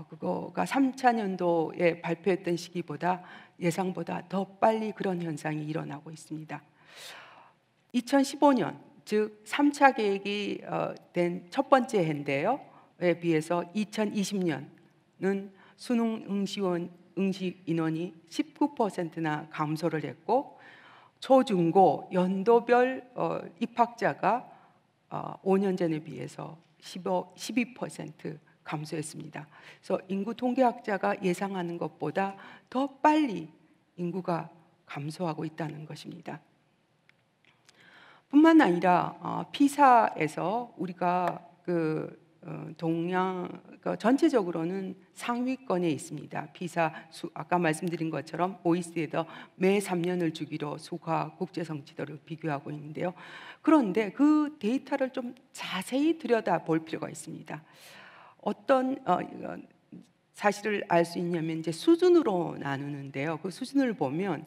그거가 3차 년도에 발표했던 시기보다 예상보다 더 빨리 그런 현상이 일어나고 있습니다. 2015년, 즉 3차 계획이 된 첫 번째 해인데요.에 비해서 2020년은 수능 응시 인원이 19%나 감소를 했고 초중고 연도별 입학자가 5년 전에 비해서 12% 감소했습니다. 그래서 인구 통계학자가 예상하는 것보다 더 빨리 인구가 감소하고 있다는 것입니다. 뿐만 아니라 피사에서 우리가 그러니까 전체적으로는 상위권에 있습니다. 아까 말씀드린 것처럼 OECD에서 매 3년을 주기로 수학 국제성 지도를 비교하고 있는데요. 그런데 그 데이터를 좀 자세히 들여다볼 필요가 있습니다. 어떤 사실을 알 수 있냐면 이제 수준으로 나누는데요. 그 수준을 보면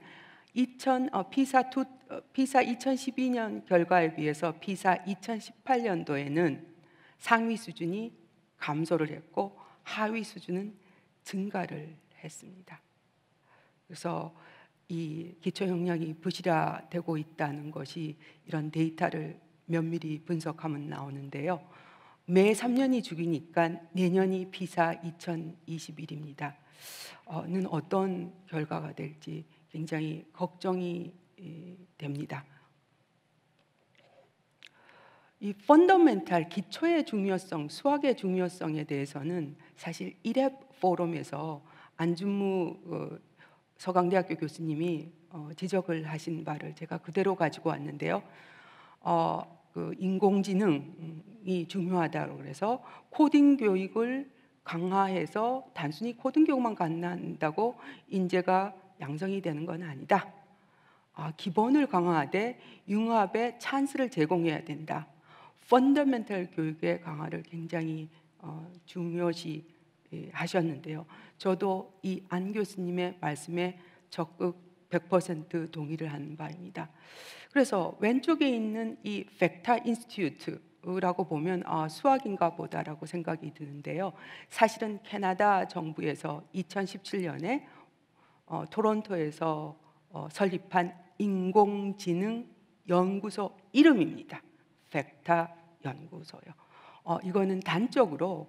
피사 2012년 결과에 비해서 피사 2018년도에는 상위 수준이 감소를 했고 하위 수준은 증가를 했습니다. 그래서 이 기초 역량이 부실화되고 있다는 것이 이런 데이터를 면밀히 분석하면 나오는데요. 매 3년이 주기니까 내년이 피사 2021입니다. 는 어떤 결과가 될지 굉장히 걱정이 됩니다. 이 펀더멘탈 기초의 중요성, 수학의 중요성에 대해서는 사실 1회 포럼에서 안준무 서강대학교 교수님이 지적을 하신 바를 제가 그대로 가지고 왔는데요. 그 인공지능이 중요하다고 그래서 코딩 교육을 강화해서 단순히 코딩 교육만 강화한다고 인재가 양성이 되는 건 아니다. 기본을 강화하되 융합의 찬스를 제공해야 된다. 펀더멘털 교육의 강화를 굉장히 중요시 하셨는데요. 저도 이 안 교수님의 말씀에 적극 100% 동의를 하는 바입니다. 그래서 왼쪽에 있는 이 벡터 인스티튜트라고 보면 수학인가 보다라고 생각이 드는데요. 사실은 캐나다 정부에서 2017년에 토론토에서 설립한 인공지능 연구소 이름입니다. 벡터 연구소요. 이거는 단적으로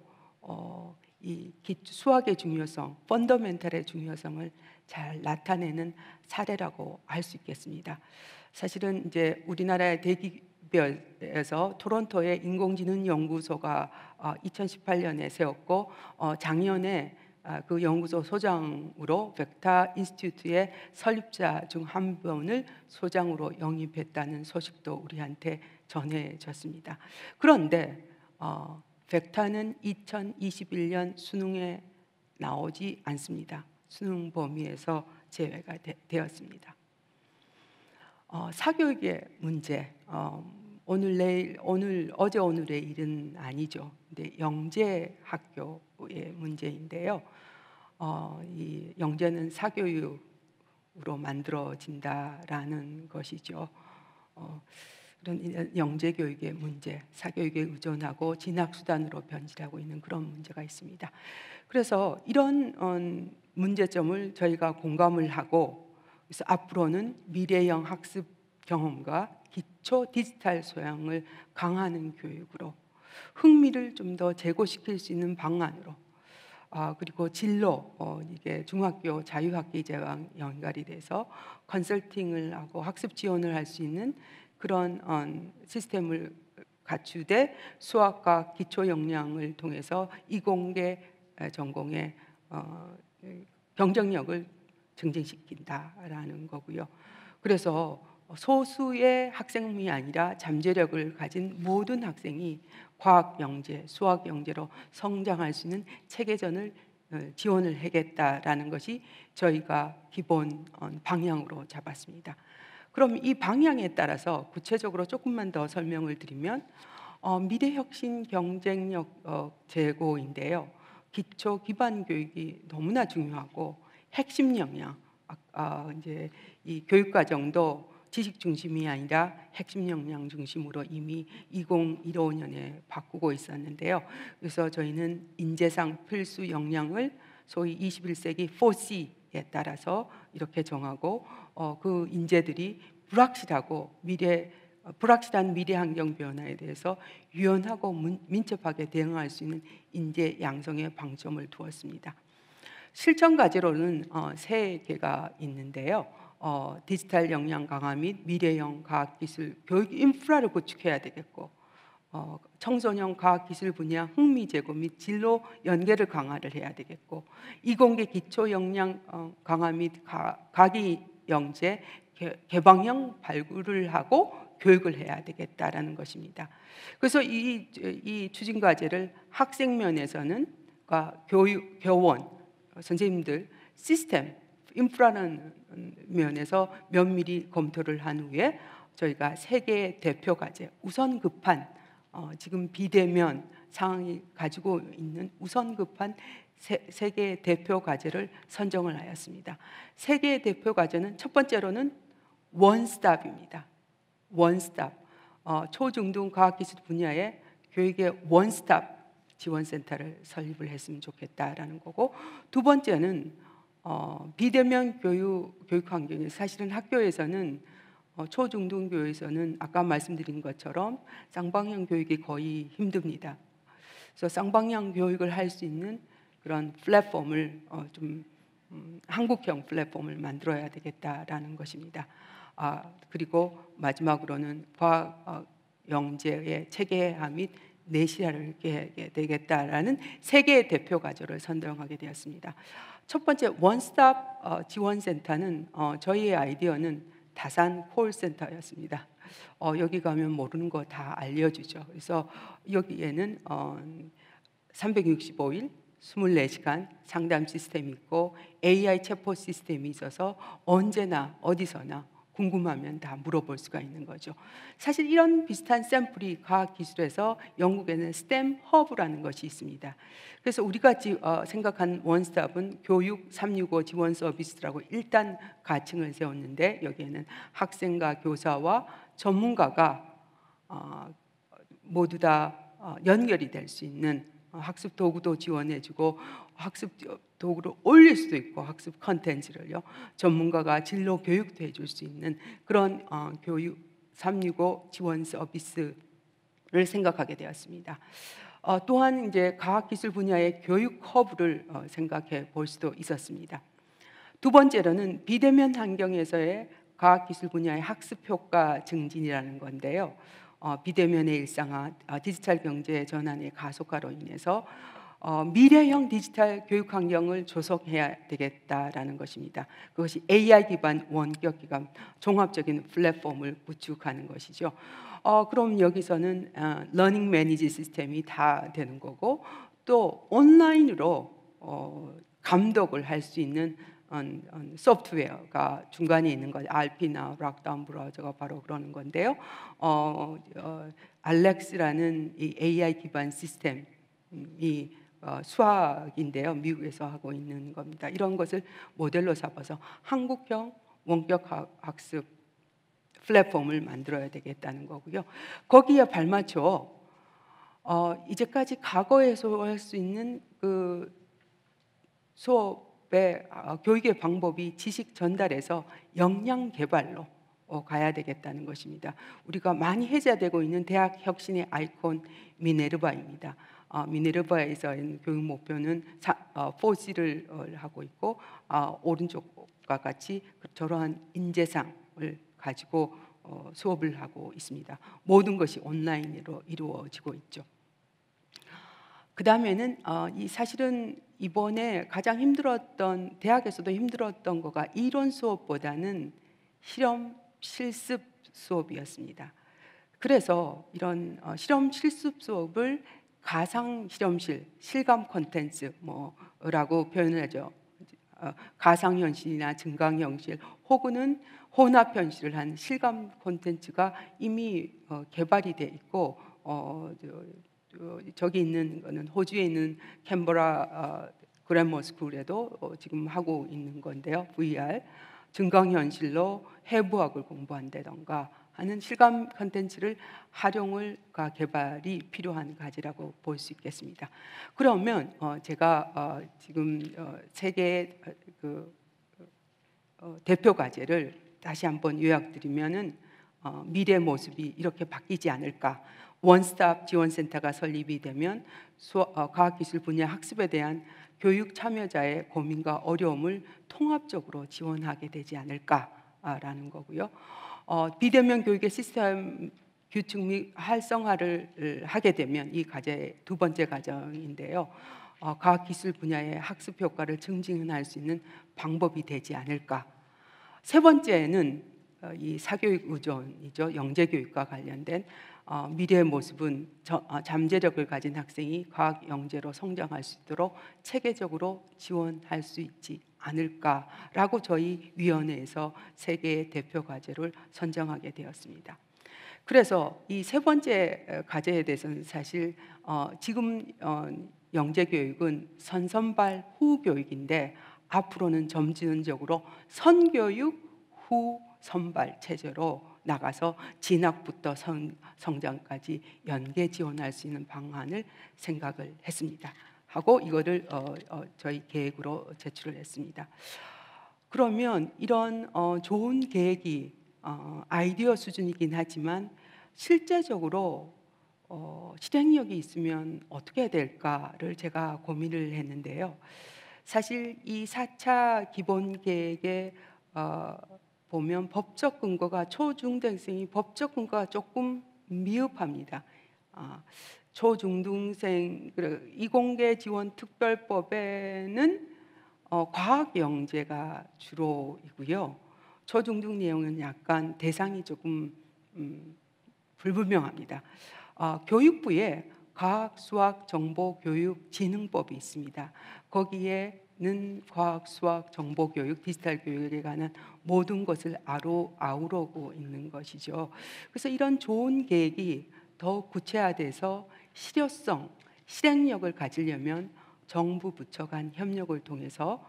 이 수학의 중요성, 펀더멘털의 중요성을 잘 나타내는 사례라고 할 수 있겠습니다. 사실은 이제 우리나라의 대기업에서 토론토에 인공지능 연구소가 2018년에 세웠고 작년에 그 연구소 소장으로 벡터 인스티튜트의 설립자 중 한 분을 소장으로 영입했다는 소식도 우리한테 전해졌습니다. 그런데 벡터는 2021년 수능에 나오지 않습니다. 수능 범위에서 제외가 되었습니다. 사교육의 문제, 어제 오늘의 일은 아니죠. 근데 영재 학교의 문제인데요. 이 영재는 사교육으로 만들어진다라는 것이죠. 그런 영재 교육의 문제, 사교육에 의존하고 진학 수단으로 변질하고 있는 그런 문제가 있습니다. 그래서 이런 문제점을 저희가 공감을 하고, 그래서 앞으로는 미래형 학습 경험과 기초 디지털 소양을 강화하는 교육으로 흥미를 좀 더 제고시킬 수 있는 방안으로 그리고 진로 이게 중학교 자유학기제와 연결이 돼서 컨설팅을 하고 학습 지원을 할 수 있는 그런 시스템을 갖추되 수학과 기초 역량을 통해서 이공계 전공의 경쟁력을 증진시킨다라는 거고요. 그래서 소수의 학생이 아니라 잠재력을 가진 모든 학생이 과학 영재, 수학 영재로 성장할 수 있는 체계전을 지원을 하겠다라는 것이 저희가 기본 방향으로 잡았습니다. 그럼 이 방향에 따라서 구체적으로 조금만 더 설명을 드리면 미래혁신 경쟁력 제고인데요. 기초 기반 교육이 너무나 중요하고 핵심 역량, 이제 이 교육 과정도 지식 중심이 아니라 핵심 역량 중심으로 이미 2015년에 바꾸고 있었는데요. 그래서 저희는 인재상 필수 역량을 소위 21세기 4C에 따라서 이렇게 정하고 그 인재들이 불확실한 미래 환경 변화에 대해서 유연하고 민첩하게 대응할 수 있는 인재 양성에 방점을 두었습니다. 실천 과제로는 3개가 있는데요. 디지털 역량 강화 및 미래형 과학기술 교육 인프라를 구축해야 되겠고 청소년 과학기술 분야 흥미 제고 및 진로 연계를 강화를 해야 되겠고 이공계 기초 역량 강화 및 과기 영재 개방형 발굴을 하고 교육을 해야 되겠다라는 것입니다. 그래서 이 추진 과제를 학생 면에서는 교원, 선생님들, 시스템, 인프라는 면에서 면밀히 검토를 한 후에 저희가 3개의 대표 과제, 우선 급한 지금 비대면 상황이 가지고 있는 우선 급한 3개의 대표 과제를 선정을 하였습니다. 3개의 대표 과제는 첫 번째로는 원스톱입니다. 원스톱, 초중등 과학기술 분야의 교육의 원스톱 지원센터를 설립을 했으면 좋겠다라는 거고, 두 번째는 비대면 교육 환경에서 사실은 학교에서는 초중등 교육에서는 아까 말씀드린 것처럼 쌍방향 교육이 거의 힘듭니다. 그래서 쌍방향 교육을 할 수 있는 그런 플랫폼을 한국형 플랫폼을 만들어야 되겠다라는 것입니다. 그리고 마지막으로는 과학 영재의 체계화 및 내실화를 계획해야 되겠다라는 3개의 대표 과제를 선정하게 되었습니다. 첫 번째 원스톱 지원센터는 저희의 아이디어는 다산 콜센터였습니다. 여기 가면 모르는 거 다 알려주죠. 그래서 여기에는 365일 24시간 상담 시스템이 있고 AI 체포 시스템이 있어서 언제나 어디서나 궁금하면 다 물어볼 수가 있는 거죠. 사실 이런 비슷한 샘플이 과학기술에서 영국에는 스템 허브라는 것이 있습니다. 그래서 우리가 생각한 원스톱은 교육 365 지원 서비스라고 일단 가칭을 세웠는데, 여기에는 학생과 교사와 전문가가 모두 다 연결이 될 수 있는 학습 도구도 지원해주고, 학습 도구를 올릴 수도 있고, 학습 컨텐츠를요 전문가가 진로 교육도 해줄 수 있는 그런 교육 365 지원 서비스를 생각하게 되었습니다. 또한 이제 과학기술 분야의 교육 허브를 생각해 볼 수도 있었습니다. 두 번째로는 비대면 환경에서의 과학기술 분야의 학습 효과 증진이라는 건데요. 비대면의 일상화, 디지털 경제 전환의 가속화로 인해서 미래형 디지털 교육 환경을 조성해야 되겠다라는 것입니다. 그것이 AI 기반 원격 기반 종합적인 플랫폼을 구축하는 것이죠. 그럼 여기서는 러닝 매니지 시스템이 다 되는 거고, 또 온라인으로 감독을 할 수 있는 소프트웨어가 중간에 있는 거, RP나 락다운 브라우저가 바로 그러는 건데요. 알렉스라는 이 AI 기반 시스템이 수학인데요, 미국에서 하고 있는 겁니다. 이런 것을 모델로 삼아서 한국형 원격 학습 플랫폼을 만들어야 되겠다는 거고요. 거기에 발맞춰 이제까지 과거에서 할 수 있는 그 수업의 교육의 방법이 지식 전달에서 역량 개발로 가야 되겠다는 것입니다. 우리가 많이 해제되고 있는 대학 혁신의 아이콘 미네르바입니다. 미네르바에서의 교육 목표는 4C를 하고 있고, 오른쪽과 같이 저러한 인재상을 가지고 수업을 하고 있습니다. 모든 것이 온라인으로 이루어지고 있죠. 그 다음에는 사실은 이번에 가장 힘들었던, 대학에서도 힘들었던 거가 이론 수업보다는 실험 실습 수업이었습니다. 그래서 이런 실험 실습 수업을 가상 실험실, 실감 콘텐츠 뭐라고 표현을 하죠. 가상 현실이나 증강 현실 혹은 혼합 현실을 한 실감 콘텐츠가 이미 개발이 돼 있고, 저기 있는 거는 호주에 있는 캔버라 그래머 스쿨에도 지금 하고 있는 건데요. VR 증강현실로 해부학을 공부한다던가 하는 실감 콘텐츠를 개발이 필요한 과제라고 볼 수 있겠습니다. 그러면 제가 지금 3개의 대표 과제를 다시 한번 요약드리면은 미래 모습이 이렇게 바뀌지 않을까. 원스톱 지원센터가 설립이 되면 과학기술 분야 학습에 대한 교육 참여자의 고민과 어려움을 통합적으로 지원하게 되지 않을까라는 거고요. 비대면 교육의 시스템 규칙 및 활성화를 하게 되면 이 과제의 두 번째 과정인데요. 과학기술 분야의 학습 효과를 증진할 수 있는 방법이 되지 않을까. 세 번째는 이 사교육 의존이죠. 영재 교육과 관련된 미래의 모습은 잠재력을 가진 학생이 과학 영재로 성장할 수 있도록 체계적으로 지원할 수 있지 않을까라고 저희 위원회에서 세 개의 대표 과제를 선정하게 되었습니다. 그래서 이 세 번째 과제에 대해서는 사실 지금 영재 교육은 선선발 후 교육인데 앞으로는 점진적으로 선교육 후 선발 체제로 나가서 진학부터 성장까지 연계 지원할 수 있는 방안을 생각을 했습니다. 하고 이거를 저희 계획으로 제출을 했습니다. 그러면 이런 좋은 계획이 아이디어 수준이긴 하지만 실제적으로 실행력이 있으면 어떻게 해야 될까를 제가 고민을 했는데요. 사실 이 4차 기본계획에 보면 법적 근거가 초중등생이 법적 근거가 조금 미흡합니다. 초중등생 이공계 지원 특별법에는 과학 영재가 주로이고요. 초중등 내용은 약간 대상이 조금 불분명합니다. 교육부에 과학, 수학, 정보, 교육, 지능법이 있습니다. 거기에는 과학, 수학, 정보, 교육, 디지털 교육에 관한 모든 것을 아우르고 있는 것이죠. 그래서 이런 좋은 계획이 더욱 구체화돼서 실효성, 실행력을 가지려면 정부 부처 간 협력을 통해서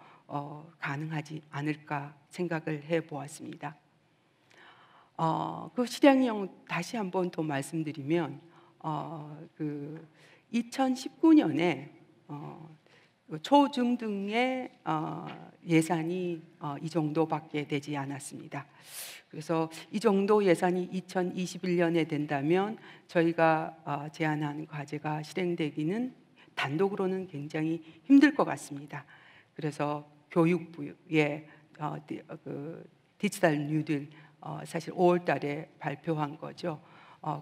가능하지 않을까 생각을 해보았습니다. 그 실행력 다시 한번 더 말씀드리면 2019년에 초중등의 예산이 이 정도밖에 되지 않았습니다. 그래서 이 정도 예산이 2021년에 된다면 저희가 제안한 과제가 실행되기는 단독으로는 굉장히 힘들 것 같습니다. 그래서 교육부의 디지털 뉴딜 사실 5월 달에 발표한 거죠.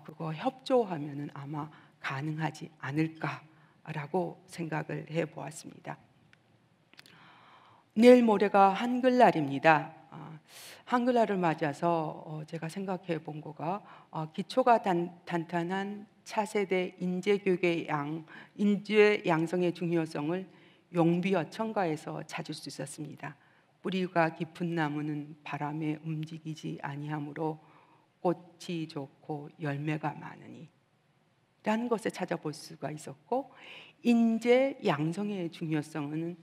그거 협조하면은 아마 가능하지 않을까라고 생각을 해보았습니다. 내일 모레가 한글날입니다. 한글날을 맞아서 제가 생각해 본 거가 기초가 탄탄한 차세대 인재교육의 인재 양성의 중요성을 용비어 첨가해서 찾을 수 있었습니다. 뿌리가 깊은 나무는 바람에 움직이지 아니하므로 꽃이 좋고 열매가 많으니 라는 것을 찾아볼 수가 있었고, 인재 양성의 중요성은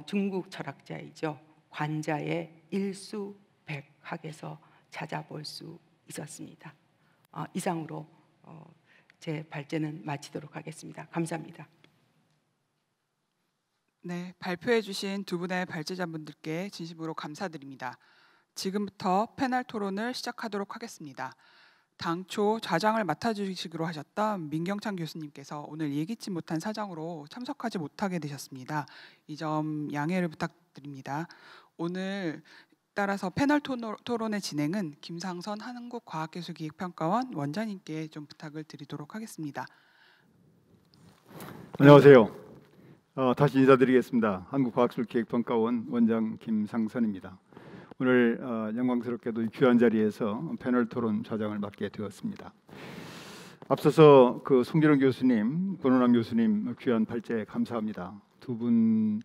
중국 철학자이죠. 관자의 일수백학에서 찾아볼 수 있었습니다. 이상으로 제 발제는 마치도록 하겠습니다. 감사합니다. 네, 발표해 주신 두 분의 발제자분들께 진심으로 감사드립니다. 지금부터 패널 토론을 시작하도록 하겠습니다. 당초 좌장을 맡아주시기로 하셨던 민경찬 교수님께서 오늘 예기치 못한 사정으로 참석하지 못하게 되셨습니다. 이 점 양해를 부탁드립니다. 오늘 따라서 패널 토론의 진행은 김상선 한국과학기술기획평가원 원장님께 좀 부탁을 드리도록 하겠습니다. 안녕하세요. 다시 인사드리겠습니다. 한국과학기술기획평가원 원장 김상선입니다. 오늘 영광스럽게도 귀한 자리에서 패널 토론 좌장을 맡게 되었습니다. 앞서서 그 송기룡 교수님, 권원남 교수님 귀한 발제 감사합니다. 두 분,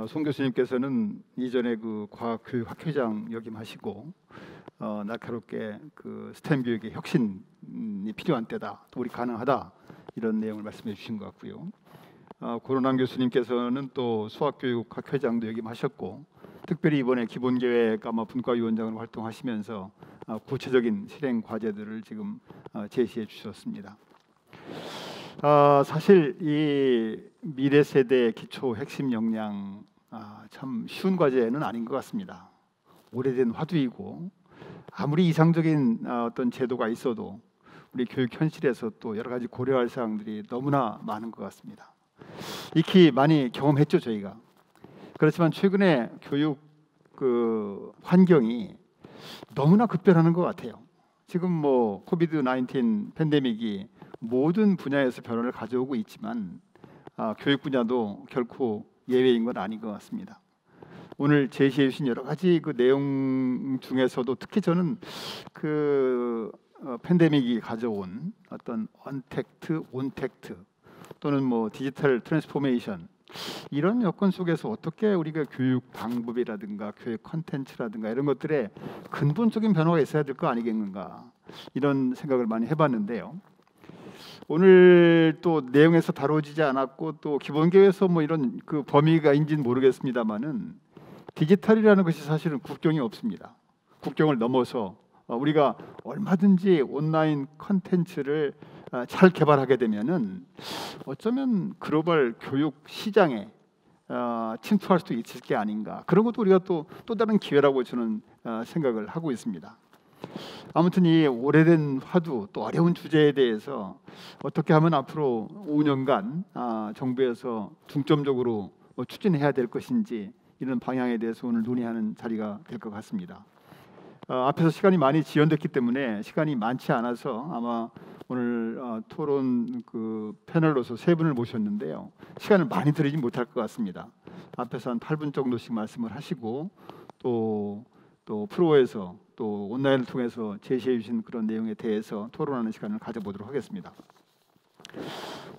송 교수님께서는 이전에 그 과학교육학회장 역임하시고 날카롭게 그 스템 교육의 혁신이 필요한 때다, 또 우리 가능하다, 이런 내용을 말씀해 주신 것 같고요. 권원남 교수님께서는 또 수학교육학회장도 역임하셨고, 특별히 이번에 기본계획 아마 분과위원장으로 활동하시면서 구체적인 실행 과제들을 지금 제시해 주셨습니다. 사실 이 미래 세대의 기초 핵심 역량 참 쉬운 과제는 아닌 것 같습니다. 오래된 화두이고 아무리 이상적인 어떤 제도가 있어도 우리 교육 현실에서 또 여러 가지 고려할 사항들이 너무나 많은 것 같습니다. 익히 많이 경험했죠, 저희가. 그렇지만 최근에 교육 그 환경이 너무나 급변하는 것 같아요. 지금 뭐 코비드-19 팬데믹이 모든 분야에서 변화를 가져오고 있지만 교육 분야도 결코 예외인 건 아닌 것 같습니다. 오늘 제시해 주신 여러 가지 그 내용 중에서도 특히 저는 그 팬데믹이 가져온 어떤 언택트, 온택트 또는 뭐 디지털 트랜스포메이션 이런 여건 속에서 어떻게 우리가 교육 방법이라든가 교육 컨텐츠라든가 이런 것들에 근본적인 변화가 있어야 될 거 아니겠는가 이런 생각을 많이 해봤는데요. 오늘 또 내용에서 다뤄지지 않았고 또 기본계에서 뭐 이런 그 범위가인지는 모르겠습니다만은 디지털이라는 것이 사실은 국경이 없습니다. 국경을 넘어서 우리가 얼마든지 온라인 컨텐츠를 잘 개발하게 되면은 어쩌면 글로벌 교육 시장에 침투할 수도 있을 게 아닌가. 그런 것도 우리가 또 다른 기회라고 저는 생각을 하고 있습니다. 아무튼 이 오래된 화두 또 어려운 주제에 대해서 어떻게 하면 앞으로 5년간 정부에서 중점적으로 추진해야 될 것인지 이런 방향에 대해서 오늘 논의하는 자리가 될 것 같습니다. 앞에서 시간이 많이 지연됐기 때문에 시간이 많지 않아서 아마 오늘 토론 그 패널로서 세 분을 모셨는데요. 시간을 많이 드리지 못할 것 같습니다. 앞에서 한 8분 정도씩 말씀을 하시고 또 프로에서 또 온라인을 통해서 제시해 주신 그런 내용에 대해서 토론하는 시간을 가져보도록 하겠습니다.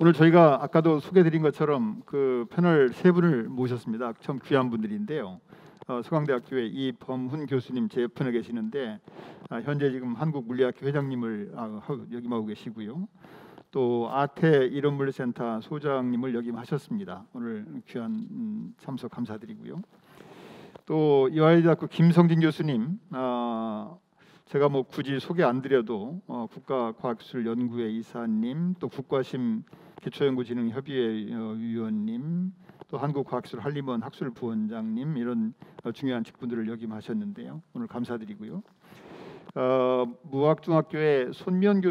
오늘 저희가 아까도 소개드린 것처럼 그 패널 세 분을 모셨습니다. 참 귀한 분들인데요. 서강대학교의 이범훈 교수님 제 옆에 계시는데 현재 지금 한국물리학회 회장님을 역임하고 계시고요. 또 아태 이론물리센터 소장님을 역임하셨습니다. 오늘 귀한 참석 감사드리고요. 또 이화여대학교 김성진 교수님 제가 뭐 굳이 소개 안 드려도 국가과학기술연구회 이사님 또 국과심 기초연구진흥협의회 위원님 또 한국과학기술한림원 학술부원장님 이런 중요한 직분들을 역임하셨는데요. 오늘 감사드리고요. 무학중학교의 손미연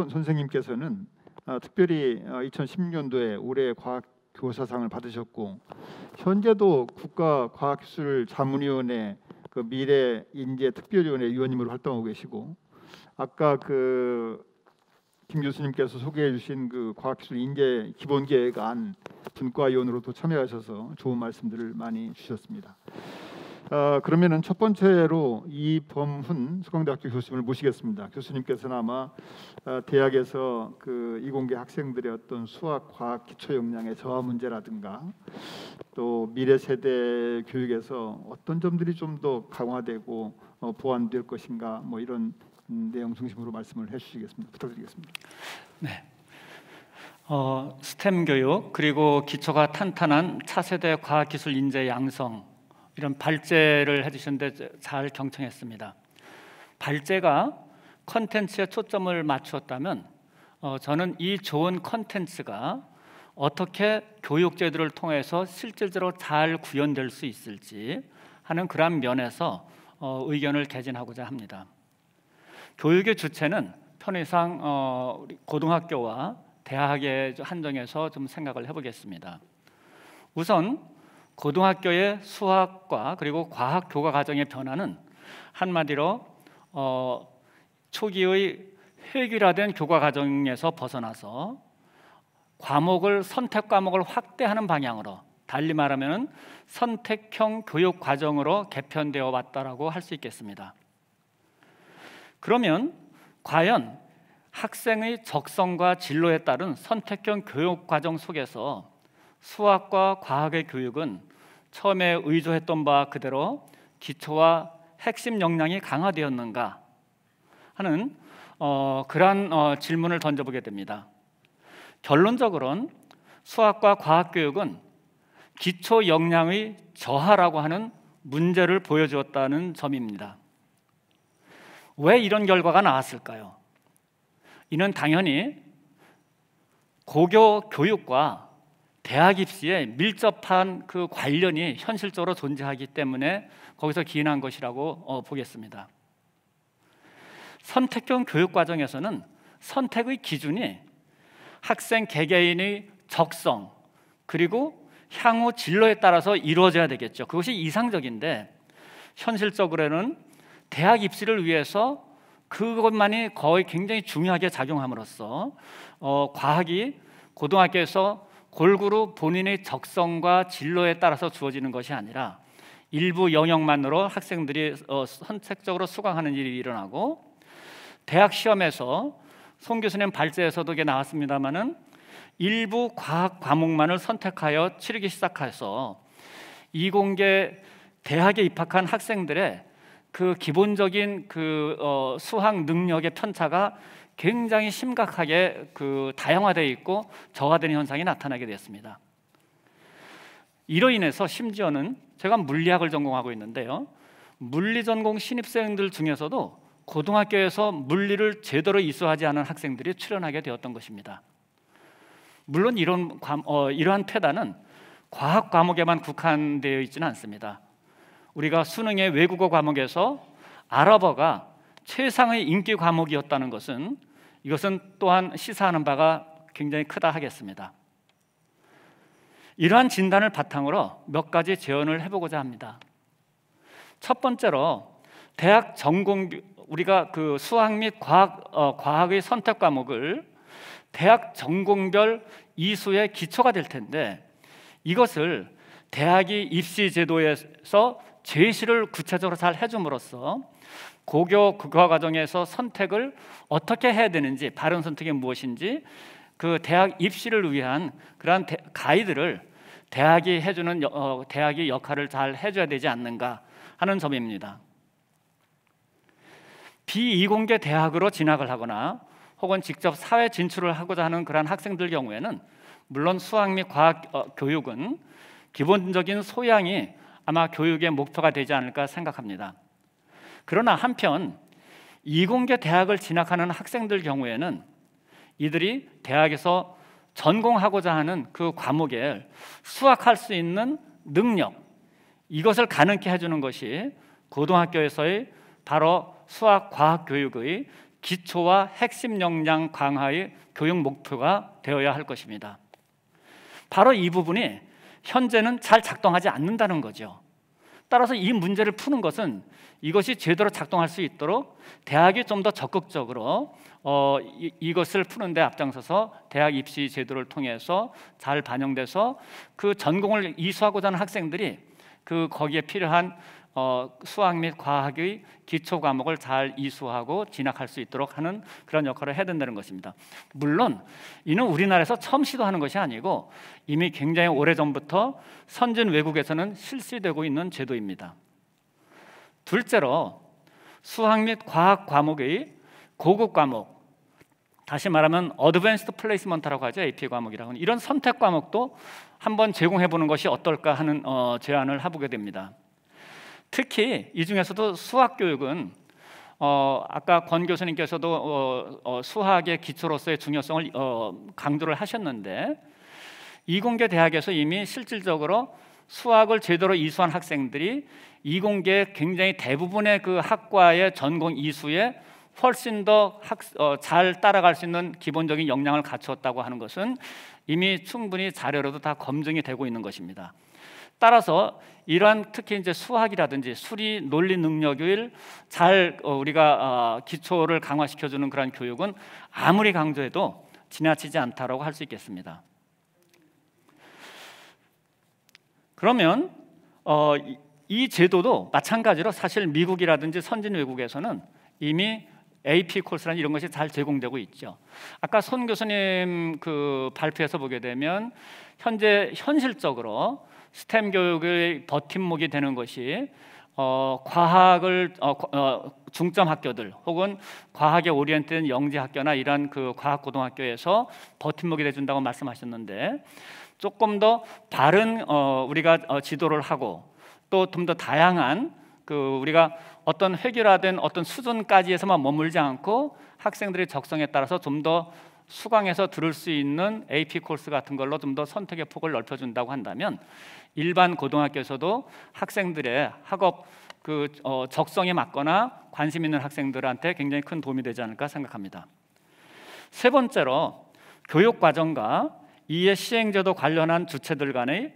선생님께서는 특별히 2016년도에 올해 과학교사상을 받으셨고 현재도 국가과학기술자문위원회 그 미래인재특별위원회 위원님으로 활동하고 계시고 아까 김 교수님께서 소개해 주신 그 과학기술 인재 기본계획안 분과위원으로도 참여하셔서 좋은 말씀들을 많이 주셨습니다. 그러면은 첫 번째로 이범훈 서강대학교 교수님을 모시겠습니다. 교수님께서는 아마 대학에서 그 이공계 학생들의 어떤 수학, 과학 기초 역량의 저하 문제라든가 또 미래 세대 교육에서 어떤 점들이 좀 더 강화되고 보완될 것인가 뭐 이런 내용 중심으로 말씀을 해주시겠습니다. 부탁드리겠습니다. 네. 스템 교육 그리고 기초가 탄탄한 차세대 과학기술 인재 양성 이런 발제를 해주셨는데 잘 경청했습니다. 발제가 컨텐츠에 초점을 맞추었다면 저는 이 좋은 컨텐츠가 어떻게 교육제도를 통해서 실질적으로 잘 구현될 수 있을지 하는 그런 면에서 의견을 개진하고자 합니다. 교육의 주체는 편의상 우리 고등학교와 대학에 한정해서 좀 생각을 해보겠습니다. 우선 고등학교의 수학과 그리고 과학 교과 과정의 변화는 한마디로 초기의 획일화된 교과 과정에서 벗어나서 선택 과목을 확대하는 방향으로 달리 말하면 선택형 교육 과정으로 개편되어 왔다라고 할 수 있겠습니다. 그러면 과연 학생의 적성과 진로에 따른 선택형 교육 과정 속에서 수학과 과학의 교육은 처음에 의도했던 바 그대로 기초와 핵심 역량이 강화되었는가 하는 그러한 질문을 던져보게 됩니다. 결론적으로는 수학과 과학 교육은 기초 역량의 저하라고 하는 문제를 보여주었다는 점입니다. 왜 이런 결과가 나왔을까요? 이는 당연히 고교 교육과 대학 입시에 밀접한 그 관련이 현실적으로 존재하기 때문에 거기서 기인한 것이라고 보겠습니다. 선택형 교육 과정에서는 선택의 기준이 학생 개개인의 적성 그리고 향후 진로에 따라서 이루어져야 되겠죠. 그것이 이상적인데 현실적으로는 대학 입시를 위해서 그것만이 거의 굉장히 중요하게 작용함으로써 과학이 고등학교에서 골고루 본인의 적성과 진로에 따라서 주어지는 것이 아니라 일부 영역만으로 학생들이 선택적으로 수강하는 일이 일어나고, 대학 시험에서 송 교수님 발제에서도 이게 나왔습니다마는 일부 과학 과목만을 선택하여 치르기 시작해서 이공계 대학에 입학한 학생들의 그 기본적인 수학 능력의 편차가 굉장히 심각하게 다양화되어 있고 저하되는 현상이 나타나게 되었습니다. 이로 인해서 심지어는 제가 물리학을 전공하고 있는데요, 물리 전공 신입생들 중에서도 고등학교에서 물리를 제대로 이수하지 않은 학생들이 출연하게 되었던 것입니다. 물론 이러한 폐단은 과학 과목에만 국한되어 있지는 않습니다. 우리가 수능의 외국어 과목에서 아랍어가 최상의 인기 과목이었다는 것은, 이것은 또한 시사하는 바가 굉장히 크다 하겠습니다. 이러한 진단을 바탕으로 몇 가지 제언을 해보고자 합니다. 첫 번째로, 대학 전공, 우리가 수학 및 과학의 선택 과목을 대학 전공별 이수의 기초가 될 텐데, 이것을 대학이 입시 제도에서 제시를 구체적으로 잘 해줌으로써 고교 국어 과정에서 선택을 어떻게 해야 되는지, 바른 선택이 무엇인지 그 대학 입시를 위한 그러한 가이드를 대학이 해주는 대학이 역할을 잘 해줘야 되지 않는가 하는 점입니다. 비이공계 대학으로 진학을 하거나 혹은 직접 사회 진출을 하고자 하는 그러한 학생들 경우에는 물론 수학 및 과학 교육은 기본적인 소양이 아마 교육의 목표가 되지 않을까 생각합니다. 그러나 한편 이공계 대학을 진학하는 학생들 경우에는 이들이 대학에서 전공하고자 하는 그 과목에 수학할 수 있는 능력, 이것을 가능케 해주는 것이 고등학교에서의 바로 수학 과학 교육의 기초와 핵심 역량 강화의 교육 목표가 되어야 할 것입니다. 바로 이 부분이 현재는 잘 작동하지 않는다는 거죠. 따라서 이 문제를 푸는 것은 이것이 제대로 작동할 수 있도록 대학이 좀 더 적극적으로 이것을 푸는 데 앞장서서 대학 입시 제도를 통해서 잘 반영돼서 그 전공을 이수하고자 하는 학생들이 거기에 필요한 수학 및 과학의 기초 과목을 잘 이수하고 진학할 수 있도록 하는 그런 역할을 해야 된다는 것입니다. 물론 이는 우리나라에서 처음 시도하는 것이 아니고 이미 굉장히 오래전부터 선진 외국에서는 실시되고 있는 제도입니다. 둘째로, 수학 및 과학 과목의 고급 과목, 다시 말하면 어드밴스드 플레이스먼트라고 하죠. AP 과목이라고 하는 이런 선택 과목도 한번 제공해 보는 것이 어떨까 하는 제안을 해보게 됩니다. 특히 이 중에서도 수학 교육은 아까 권 교수님께서도 수학의 기초로서의 중요성을 강조를 하셨는데, 이공계 대학에서 이미 실질적으로 수학을 제대로 이수한 학생들이 이공계의 굉장히 대부분의 그 학과의 전공 이수에 훨씬 더 잘 따라갈 수 있는 기본적인 역량을 갖추었다고 하는 것은 이미 충분히 자료로도 다 검증이 되고 있는 것입니다. 따라서 이러한 특히 이제 수학이라든지 수리 논리 능력을 잘 우리가 기초를 강화시켜주는 그런 교육은 아무리 강조해도 지나치지 않다라고 할 수 있겠습니다. 그러면 이 제도도 마찬가지로 사실 미국이라든지 선진 외국에서는 이미 AP 코र्स라는 이런 것이 잘 제공되고 있죠. 아까 손 교수님 발표에서 보게 되면 현실적으로 스템 교육의 버팀목이 되는 것이 과학을 중점 학교들 혹은 과학에 오리엔트된 영재 학교나 이런 과학 고등학교에서 버팀목이 돼준다고 말씀하셨는데, 조금 더 바른 우리가 지도를 하고 또 좀 더 다양한 우리가 어떤 획일화된 어떤 수준까지에서만 머물지 않고 학생들의 적성에 따라서 좀 더 수강해서 들을 수 있는 AP 코र्스 같은 걸로 좀 더 선택의 폭을 넓혀준다고 한다면 일반 고등학교에서도 학생들의 학업 적성에 맞거나 관심 있는 학생들한테 굉장히 큰 도움이 되지 않을까 생각합니다. 세 번째로, 교육 과정과 이해 시행제도 관련한 주체들 간의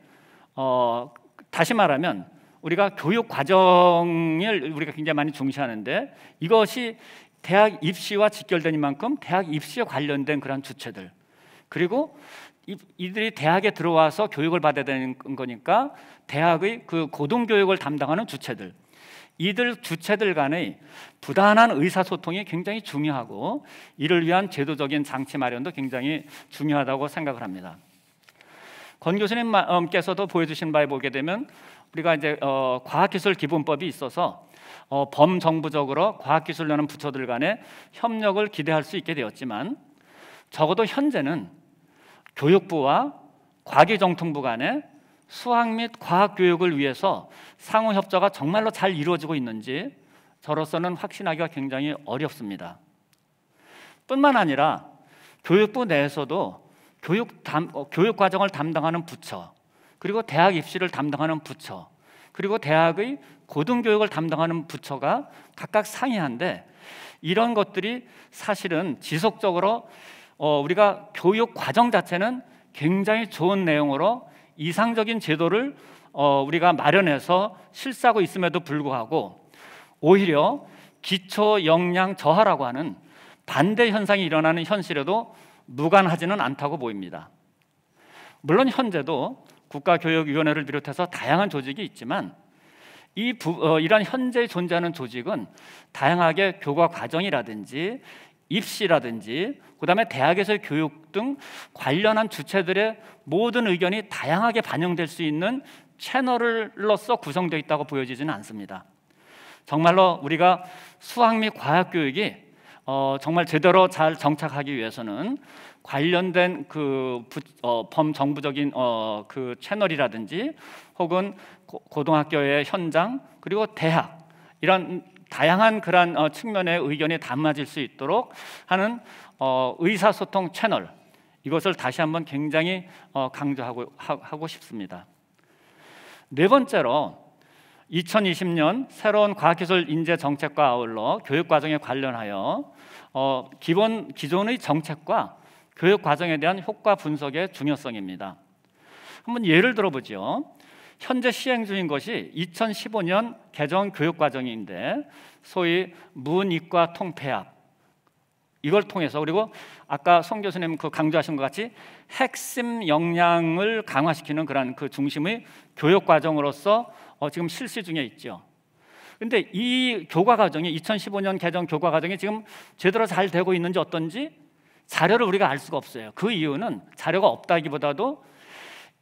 다시 말하면 우리가 교육 과정을 우리가 굉장히 많이 중시하는데, 이것이 대학 입시와 직결되는 만큼 대학 입시에 관련된 그런 주체들, 그리고 이들이 대학에 들어와서 교육을 받아야 되는 거니까 대학의 그 고등교육을 담당하는 주체들, 이들 주체들 간의 부단한 의사소통이 굉장히 중요하고 이를 위한 제도적인 장치 마련도 굉장히 중요하다고 생각을 합니다. 권 교수님께서도 보여주신 바에 보게 되면 우리가 이제 과학기술기본법이 있어서 범정부적으로 과학기술하는 부처들 간의 협력을 기대할 수 있게 되었지만 적어도 현재는 교육부와 과기정통부 간의 수학 및 과학 교육을 위해서 상호 협조가 정말로 잘 이루어지고 있는지 저로서는 확신하기가 굉장히 어렵습니다. 뿐만 아니라 교육부 내에서도 교육 과정을 담당하는 부처, 그리고 대학 입시를 담당하는 부처, 그리고 대학의 고등교육을 담당하는 부처가 각각 상이한데 이런 것들이 사실은 지속적으로 우리가 교육 과정 자체는 굉장히 좋은 내용으로 이상적인 제도를 우리가 마련해서 실시하고 있음에도 불구하고 오히려 기초 역량 저하라고 하는 반대 현상이 일어나는 현실에도 무관하지는 않다고 보입니다. 물론 현재도 국가교육위원회를 비롯해서 다양한 조직이 있지만 이러한 현재 존재하는 조직은 다양하게 교과 과정이라든지 입시라든지 그다음에 대학에서의 교육 등 관련한 주체들의 모든 의견이 다양하게 반영될 수 있는 채널로서 구성되어 있다고 보여지지는 않습니다. 정말로 우리가 수학 및 과학 교육이 정말 제대로 잘 정착하기 위해서는 관련된 그 범정부적인 그 채널이라든지 혹은 고등학교의 현장 그리고 대학 이런 다양한 그런 측면의 의견이 담아질 수 있도록 하는 의사소통 채널, 이것을 다시 한번 굉장히 강조하고 싶습니다. 네 번째로 2020년 새로운 과학기술 인재 정책과 아울러 교육과정에 관련하여 기존의 정책과 교육과정에 대한 효과 분석의 중요성입니다. 한번 예를 들어보죠. 현재 시행 중인 것이 2015년 개정 교육과정인데 소위 문이과 통폐합, 이걸 통해서 그리고 아까 송 교수님 그 강조하신 것 같이 핵심 역량을 강화시키는 그런 그 중심의 교육과정으로서 지금 실시 중에 있죠. 그런데 이 교과과정이 2015년 개정 교과과정이 지금 제대로 잘 되고 있는지 어떤지 자료를 우리가 알 수가 없어요. 그 이유는 자료가 없다기보다도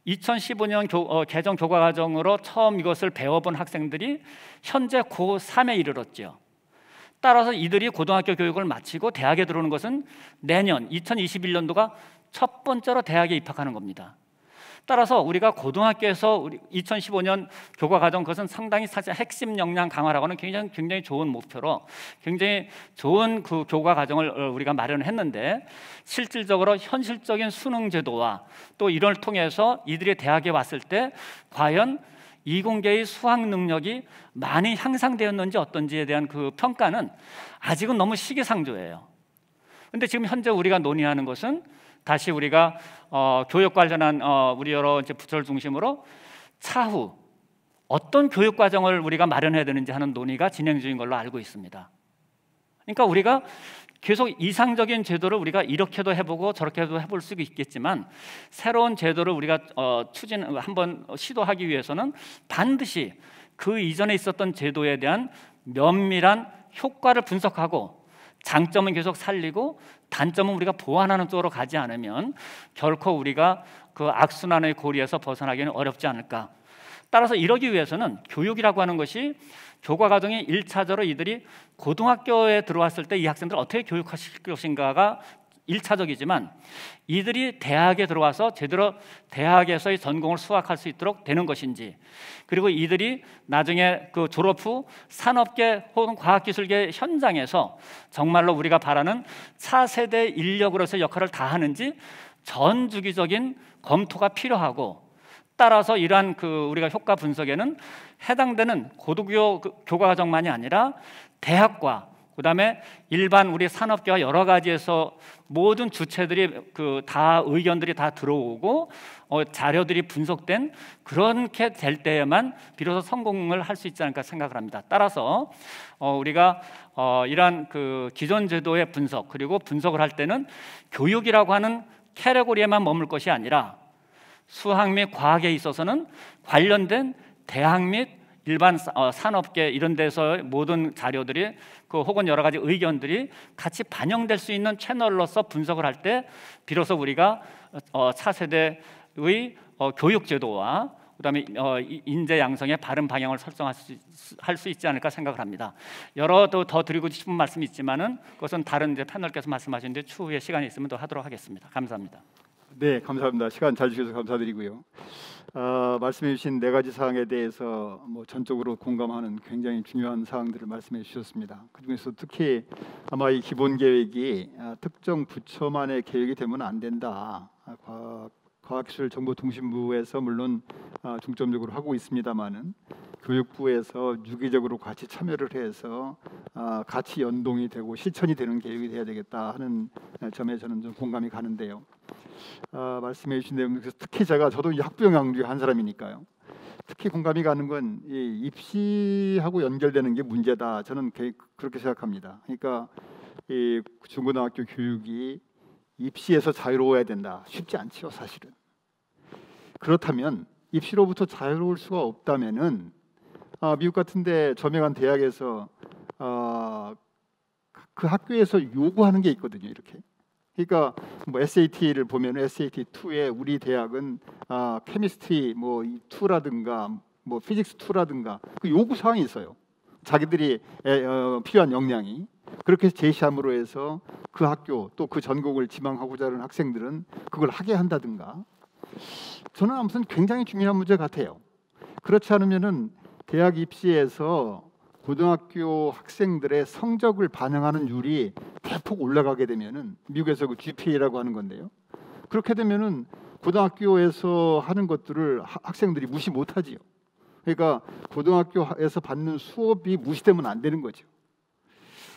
2015년 개정 교과과정으로 처음 이것을 배워본 학생들이 현재 고3에 이르렀죠. 따라서 이들이 고등학교 교육을 마치고 대학에 들어오는 것은 내년 2021년도가 첫 번째로 대학에 입학하는 겁니다. 따라서 우리가 고등학교에서 2015년 교과과정 그것은 상당히 사실 핵심 역량 강화라고 하는 굉장히 좋은 목표로 굉장히 좋은 그 교과과정을 우리가 마련했는데 실질적으로 현실적인 수능 제도와 또 이를 통해서 이들이 대학에 왔을 때 과연 이공계의 수학 능력이 많이 향상되었는지 어떤지에 대한 그 평가는 아직은 너무 시기상조예요. 그런데 지금 현재 우리가 논의하는 것은 다시 우리가 교육 관련한 우리 여러 이제 부처를 중심으로 차후 어떤 교육 과정을 우리가 마련해야 되는지 하는 논의가 진행 중인 걸로 알고 있습니다. 그러니까 우리가 계속 이상적인 제도를 우리가 이렇게도 해보고 저렇게도 해볼 수 있겠지만 새로운 제도를 우리가 한번 시도하기 위해서는 반드시 그 이전에 있었던 제도에 대한 면밀한 효과를 분석하고 장점은 계속 살리고 단점은 우리가 보완하는 쪽으로 가지 않으면 결코 우리가 그 악순환의 고리에서 벗어나기는 어렵지 않을까. 따라서 이러기 위해서는 교육이라고 하는 것이 교과과정이 1차적으로 이들이 고등학교에 들어왔을 때 이 학생들을 어떻게 교육하실 것인가가 1차적이지만 이들이 대학에 들어와서 제대로 대학에서의 전공을 수학할 수 있도록 되는 것인지, 그리고 이들이 나중에 그 졸업 후 산업계 혹은 과학기술계 현장에서 정말로 우리가 바라는 차세대 인력으로서의 역할을 다하는지 전 주기적인 검토가 필요하고, 따라서 이러한 그 우리가 효과 분석에는 해당되는 고등교 교과과정만이 아니라 대학과 그다음에 일반 우리 산업계와 여러 가지에서 모든 주체들이 그 다 의견들이 다 들어오고 자료들이 분석된 그렇게 될 때에만 비로소 성공을 할 수 있지 않을까 생각을 합니다. 따라서 우리가 이러한 그 기존 제도의 분석 그리고 분석을 할 때는 교육이라고 하는 캐러고리에만 머물 것이 아니라 수학 및 과학에 있어서는 관련된 대학 및 일반 산업계 이런 데서 모든 자료들이 혹은 여러 가지 의견들이 같이 반영될 수 있는 채널로서 분석을 할 때 비로소 우리가 차세대의 교육 제도와 그다음에 인재 양성의 바른 방향을 설정할 수 있지 않을까 생각을 합니다. 여러 더 드리고 싶은 말씀이 있지만은 그것은 다른 이제 패널께서 말씀하시는데 추후에 시간이 있으면 더 하도록 하겠습니다. 감사합니다. 네, 감사합니다. 시간 잘 주셔서 감사드리고요. 말씀해 주신 네 가지 사항에 대해서 전적으로 공감하는 굉장히 중요한 사항들을 말씀해 주셨습니다. 그중에서 특히 아마 이 기본 계획이 특정 부처만의 계획이 되면 안 된다. 과학기술정보통신부에서 물론 중점적으로 하고 있습니다만은 교육부에서 유기적으로 같이 참여를 해서 같이 연동이 되고 실천이 되는 계획이 돼야 되겠다 하는 점에 저는 좀 공감이 가는데요. 말씀해 주신 내용 중에서 특히 저도 학부형양 한 사람이니까요. 특히 공감이 가는 건 이 입시하고 연결되는 게 문제다. 저는 그렇게 생각합니다. 그러니까 이 중고등학교 교육이 입시에서 자유로워야 된다. 쉽지 않죠, 사실은. 그렇다면 입시로부터 자유로울 수가 없다면은 미국 같은데 저명한 대학에서 그 학교에서 요구하는 게 있거든요, 이렇게. 그러니까 SAT를 보면 SAT 2에 우리 대학은 케미스트리 2라든가 피직스 2라든가 그 요구 사항이 있어요. 자기들이 필요한 역량이 그렇게 제시함으로 해서 그 학교 또 그 전공을 지망하고자 하는 학생들은 그걸 하게 한다든가. 저는 아무튼 굉장히 중요한 문제 같아요. 그렇지 않으면은 대학 입시에서 고등학교 학생들의 성적을 반영하는 율이 대폭 올라가게 되면은 미국에서 그 GPA라고 하는 건데요. 그렇게 되면은 고등학교에서 하는 것들을 학생들이 무시 못하지요. 그러니까 고등학교에서 받는 수업이 무시되면 안 되는 거죠.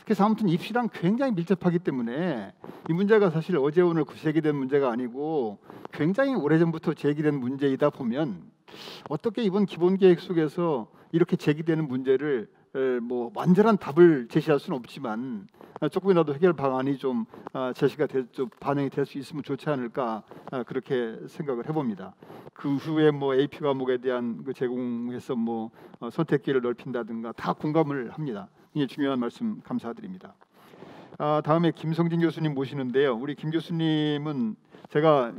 그래서 아무튼 입시랑 굉장히 밀접하기 때문에 이 문제가 사실 어제 오늘 제기된 문제가 아니고 굉장히 오래전부터 제기된 문제이다 보면 어떻게 이번 기본계획 속에서 이렇게 제기되는 문제를 완전한 답을 제시할 수는 없지만 조금이라도 해결 방안이 좀 제시가 좀 반영이 될 수 있으면 좋지 않을까 그렇게 생각을 해봅니다. 그 후에 AP 과목에 대한 제공해서 선택기를 넓힌다든가 다 공감을 합니다. 이게 중요한 말씀 감사드립니다. 다음에 김성진 교수님 모시는데요. 우리 김 교수님은 제가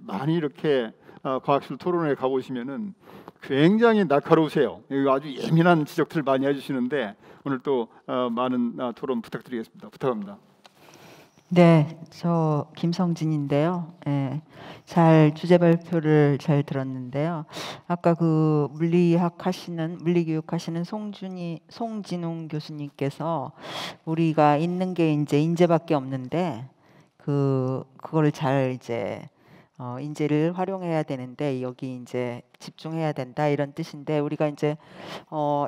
많이 이렇게 과학기술 토론회 가보시면은 굉장히 날카로우세요. 아주 예민한 지적들을 많이 해주시는데 오늘 또 많은 토론 부탁드리겠습니다. 부탁합니다. 네, 저 김성진인데요. 네, 주제 발표를 잘 들었는데요. 아까 그 물리교육 하시는 송진웅 교수님께서 우리가 있는 게 이제 인재밖에 없는데 그거를 잘 이제 인재를 활용해야 되는데 여기 이제 집중해야 된다 이런 뜻인데 우리가 이제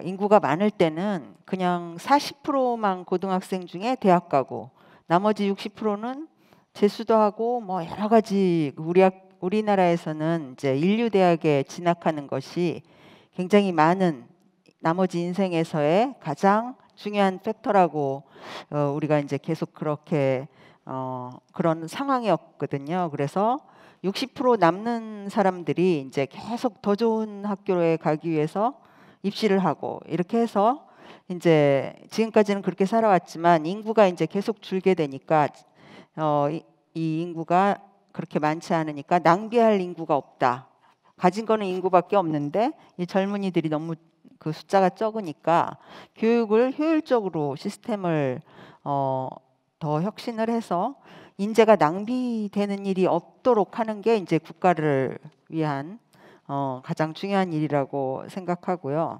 인구가 많을 때는 그냥 40%만 고등학생 중에 대학 가고 나머지 60%는 재수도 하고 여러 가지 우리나라에서는 이제 인류대학에 진학하는 것이 굉장히 많은 나머지 인생에서의 가장 중요한 팩터라고 우리가 이제 계속 그렇게 그런 상황이었거든요. 그래서 60% 남는 사람들이 이제 계속 더 좋은 학교에 가기 위해서 입시를 하고 이렇게 해서 이제 지금까지는 그렇게 살아왔지만 인구가 이제 계속 줄게 되니까 이 인구가 그렇게 많지 않으니까 낭비할 인구가 없다. 가진 거는 인구밖에 없는데 이 젊은이들이 너무 그 숫자가 적으니까 교육을 효율적으로 시스템을 더 혁신을 해서 인재가 낭비되는 일이 없도록 하는 게 이제 국가를 위한 가장 중요한 일이라고 생각하고요.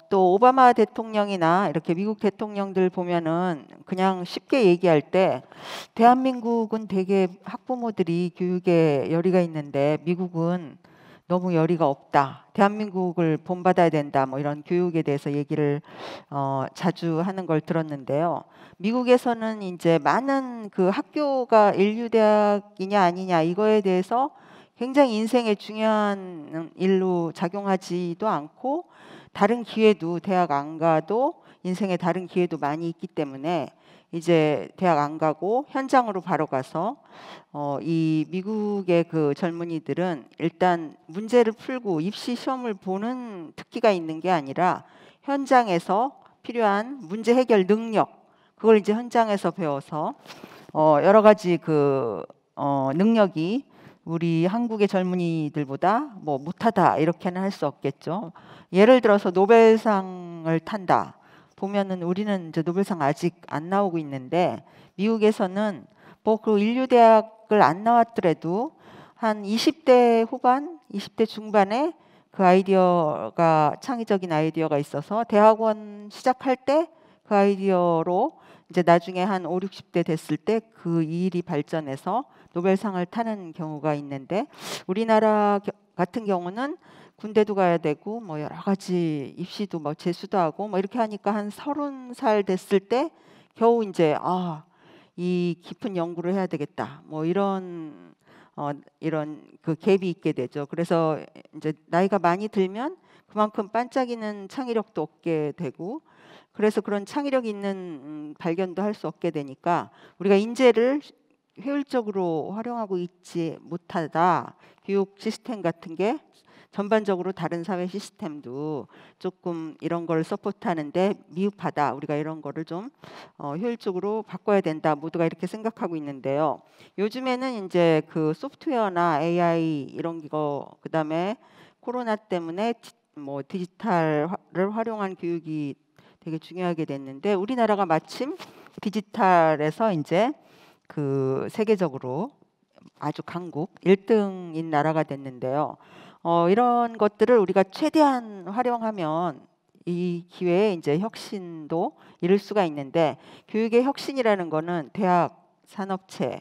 또 오바마 대통령이나 이렇게 미국 대통령들 보면은 그냥 쉽게 얘기할 때 대한민국은 되게 학부모들이 교육에 열의가 있는데 미국은 너무 열의가 없다. 대한민국을 본받아야 된다. 이런 교육에 대해서 얘기를 자주 하는 걸 들었는데요. 미국에서는 이제 많은 그 학교가 인류대학이냐 아니냐 이거에 대해서 굉장히 인생에 중요한 일로 작용하지도 않고 다른 기회도 대학 안 가도 인생에 다른 기회도 많이 있기 때문에 이제 대학 안 가고 현장으로 바로 가서 이 미국의 그 젊은이들은 일단 문제를 풀고 입시 시험을 보는 특기가 있는 게 아니라 현장에서 필요한 문제 해결 능력, 그걸 이제 현장에서 배워서 여러 가지 그 능력이 우리 한국의 젊은이들보다 뭐 못하다 이렇게는 할 수 없겠죠. 예를 들어서 노벨상을 탄다 보면은 우리는 이제 노벨상 아직 안 나오고 있는데 미국에서는 뭐 그 인류대학을 안 나왔더라도 한 20대 후반, 20대 중반에 그 아이디어가 창의적인 아이디어가 있어서 대학원 시작할 때 그 아이디어로 이제 나중에 한 5, 60대 됐을 때 그 일이 발전해서 노벨상을 타는 경우가 있는데 우리나라 같은 경우는 군대도 가야 되고 뭐 여러 가지 입시도 뭐 재수도 하고 뭐 이렇게 하니까 한 30살 됐을 때 겨우 이제 이 깊은 연구를 해야 되겠다. 뭐 이런 그 갭이 있게 되죠. 그래서 이제 나이가 많이 들면 그만큼 반짝이는 창의력도 얻게 되고 그래서 그런 창의력 있는 발견도 할 수 없게 되니까 우리가 인재를 효율적으로 활용하고 있지 못하다. 교육 시스템 같은 게 전반적으로 다른 사회 시스템도 조금 이런 걸 서포트하는데 미흡하다. 우리가 이런 거를 좀 효율적으로 바꿔야 된다. 모두가 이렇게 생각하고 있는데요. 요즘에는 이제 그 소프트웨어나 AI 이런 거 그다음에 코로나 때문에 뭐 디지털을 활용한 교육이 되게 중요하게 됐는데 우리나라가 마침 디지털에서 이제 그 세계적으로 아주 강국 1등인 나라가 됐는데요. 이런 것들을 우리가 최대한 활용하면 이 기회에 이제 혁신도 이룰 수가 있는데 교육의 혁신이라는 거는 대학, 산업체,